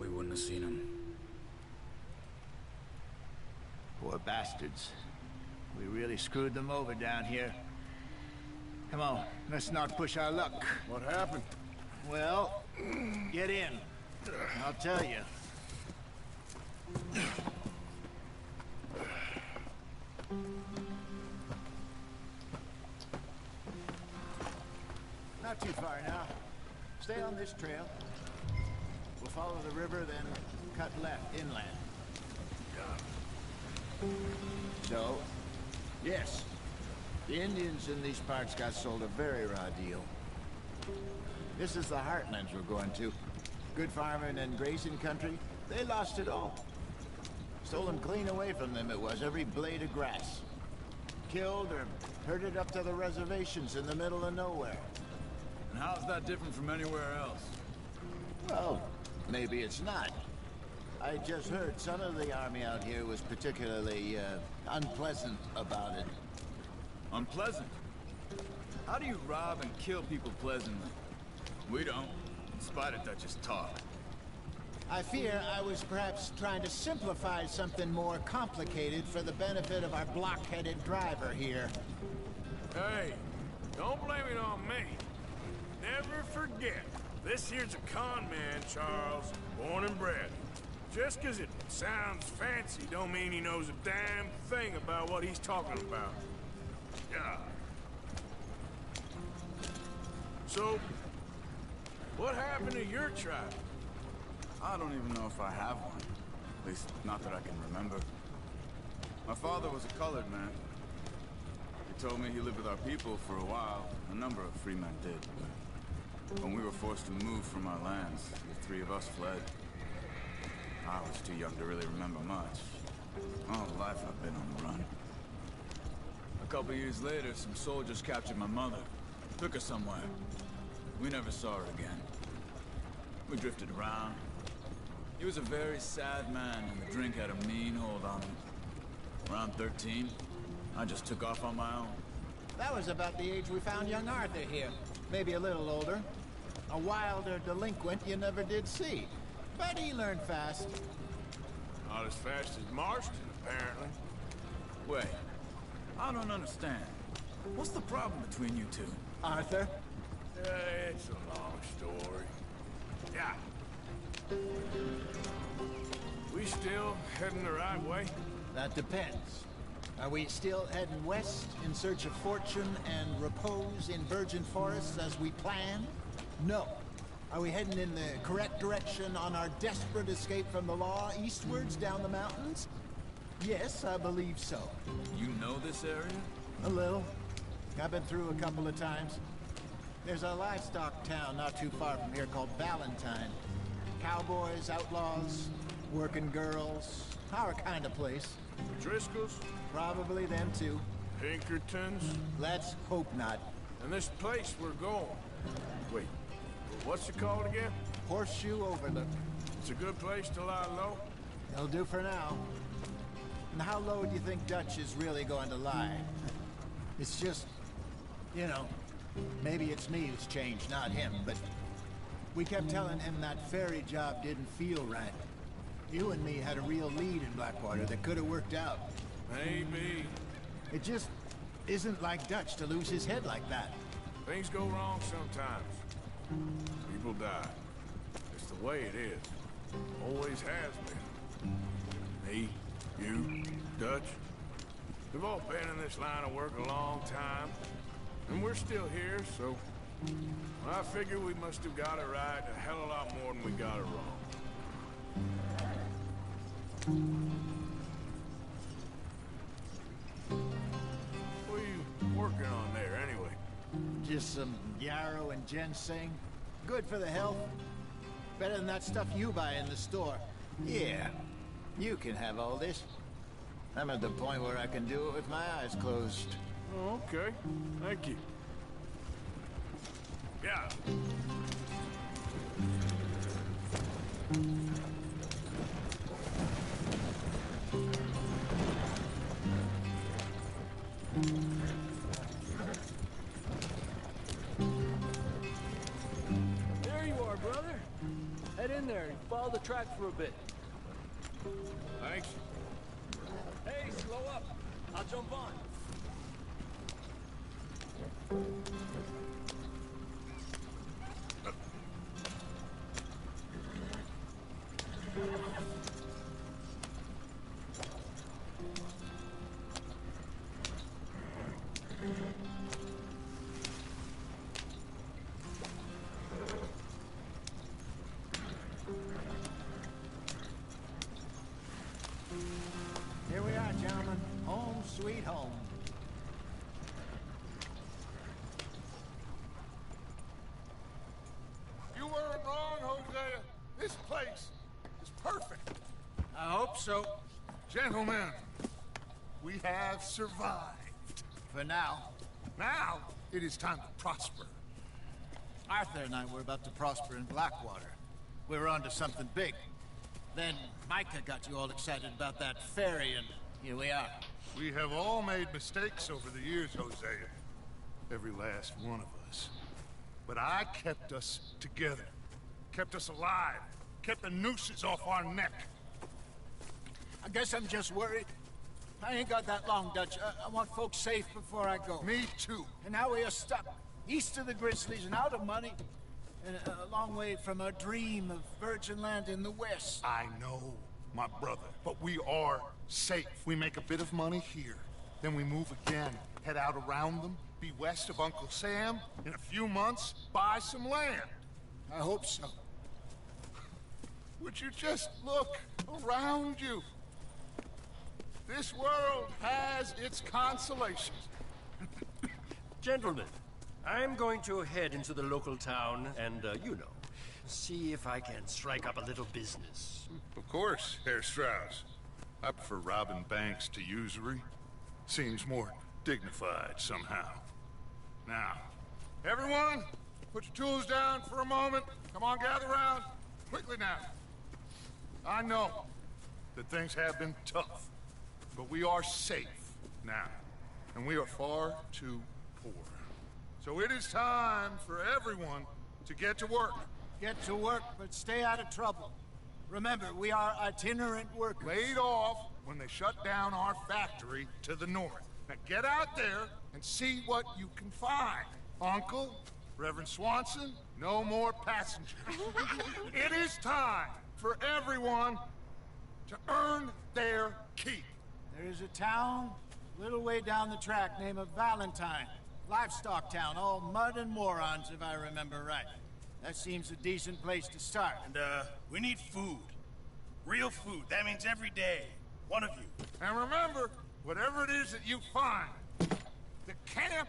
we wouldn't have seen them. Poor bastards. We really screwed them over down here. Come on, let's not push our luck. What happened? Well, get in. I'll tell you. Not too far now. Stay on this trail. We'll follow the river, then cut left inland. So, yes, the Indians in these parts got sold a very raw deal. This is the heartlands we're going to. Good farming and grazing country, they lost it all. Stolen clean away from them it was, every blade of grass. Killed or herded up to the reservations in the middle of nowhere. And how's that different from anywhere else? Well, maybe it's not. I just heard some of the army out here was particularly, unpleasant about it. Unpleasant? How do you rob and kill people pleasantly? We don't, in spite of Dutch's talk. I fear I was perhaps trying to simplify something more complicated for the benefit of our block-headed driver here. Hey, don't blame it on me. Never forget, this here's a con man, Charles, born and bred. Just 'cause it sounds fancy don't mean he knows a damn thing about what he's talking about. Yeah. So, what happened to your tribe? I don't even know if I have one. At least, not that I can remember. My father was a colored man. He told me he lived with our people for a while. A number of free men did. But when we were forced to move from our lands, the three of us fled. I was too young to really remember much. All life I've been on the run. A couple years later, some soldiers captured my mother. Took her somewhere. We never saw her again. We drifted around. He was a very sad man, and the drink had a mean hold on him. Around 13, I just took off on my own. That was about the age we found young Arthur here. Maybe a little older. A wilder delinquent you never did see. But he learned fast. Not as fast as Marston, apparently. Wait, I don't understand. What's the problem between you two? Arthur? It's a long story. Yeah. We still heading the right way? That depends. Are we still heading west in search of fortune and repose in virgin forests as we planned? No. Are we heading in the correct direction on our desperate escape from the law eastwards down the mountains? Yes, I believe so. You know this area? A little. I've been through a couple of times. There's a livestock town not too far from here called Valentine. Cowboys, outlaws, working girls, our kind of place. Driscoll's? Probably them too. Pinkertons? Let's hope not. And this place we're going. Wait, what's it called again? Horseshoe Overlook. It's a good place to lie low? It'll do for now. And how low do you think Dutch is really going to lie? It's just, you know, maybe it's me who's changed, not him, but we kept telling him that ferry job didn't feel right. You and me had a real lead in Blackwater that could have worked out. Maybe. It just isn't like Dutch to lose his head like that. Things go wrong sometimes. People die. It's the way it is. Always has been. Me, you, Dutch. We've all been in this line of work a long time. And we're still here, so... I figure we must have got it right a hell of a lot more than we got it wrong. Just some yarrow and ginseng. Good for the health. Better than that stuff you buy in the store. Yeah, you can have all this. I'm at the point where I can do it with my eyes closed. Oh, okay. Thank you. Yeah. There you are, brother. Head in there and follow the track for a bit. Thanks. Hey, slow up. I'll jump on. Here we are, gentlemen. Home sweet home. You weren't wrong, Hosea. This place is perfect. I hope so. Gentlemen, we have survived. For now. Now, it is time to prosper. Arthur and I were about to prosper in Blackwater. We were onto something big. Then Micah got you all excited about that ferry, and here we are. We have all made mistakes over the years, Hosea. Every last one of us. But I kept us together. Kept us alive. Kept the nooses off our neck. I guess I'm just worried. I ain't got that long, Dutch. I want folks safe before I go. Me too. And now we are stuck. East of the Grizzlies and out of money. And a long way from our dream of virgin land in the west. I know, my brother. But we are safe. We make a bit of money here. Then we move again. Head out around them. Be west of Uncle Sam. In a few months, buy some land. I hope so. Would you just look around you? This world has its consolations. Gentlemen, I'm going to head into the local town and, you know, see if I can strike up a little business. Of course, Herr Strauss. I prefer robbing banks to usury. Seems more dignified somehow. Now, everyone, put your tools down for a moment. Come on, gather round. Quickly now. I know that things have been tough, but we are safe now, and we are far too poor. So it is time for everyone to get to work. Get to work, but stay out of trouble. Remember, we are itinerant workers. Laid off when they shut down our factory to the north. Now get out there and see what you can find. Uncle, Reverend Swanson, no more passengers. It is time for everyone to earn their keep. There is a town a little way down the track named Valentine. Livestock town, all mud and morons, if I remember right. That seems a decent place to start. And, we need food. Real food. That means every day. One of you. And remember, whatever it is that you find, the camp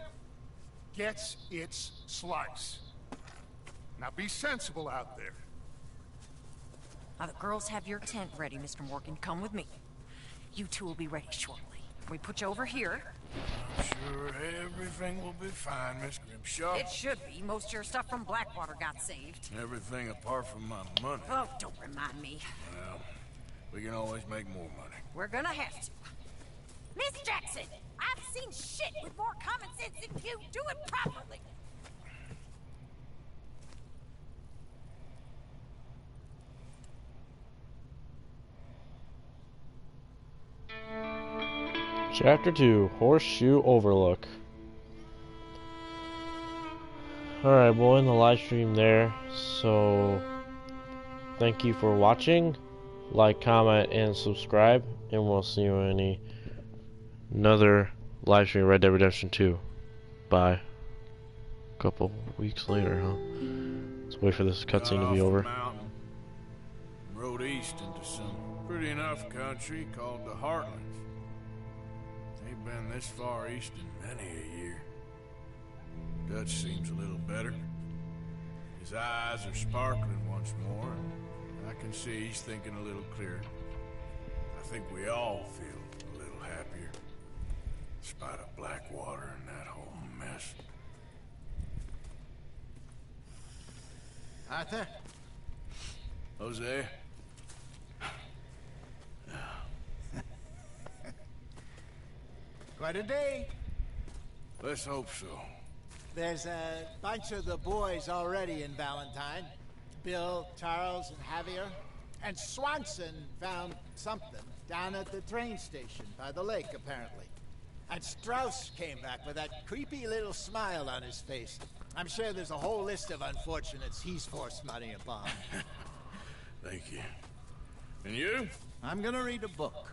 gets its slice. Now be sensible out there. Now the girls have your tent ready, Mr. Morgan. Come with me. You two will be ready shortly. We put you over here. I'm sure everything will be fine, Miss Grimshaw. It should be. Most of your stuff from Blackwater got saved. Everything apart from my money. Oh, don't remind me. Well, we can always make more money. We're gonna have to. Miss Jackson, I've seen shit with more common sense than you. Do it properly. Chapter 2, Horseshoe Overlook. Alright, we'll end the live stream there. So, thank you for watching. Like, comment, and subscribe. And we'll see you in another live stream, Red Dead Redemption 2. Bye. A couple weeks later, huh? Let's wait for this cutscene to be over. Mountain, rode east into some pretty enough country called the Heartlands. Ain't been this far east in many a year. Dutch seems a little better. His eyes are sparkling once more, and I can see he's thinking a little clearer. I think we all feel a little happier, in spite of Blackwater and that whole mess. Arthur? Jose? Quite a day. Let's hope so. There's a bunch of the boys already in Valentine. Bill, Charles, and Javier. And Swanson found something down at the train station by the lake, apparently. And Strauss came back with that creepy little smile on his face. I'm sure there's a whole list of unfortunates he's forced money upon. Thank you. And you? I'm gonna read a book.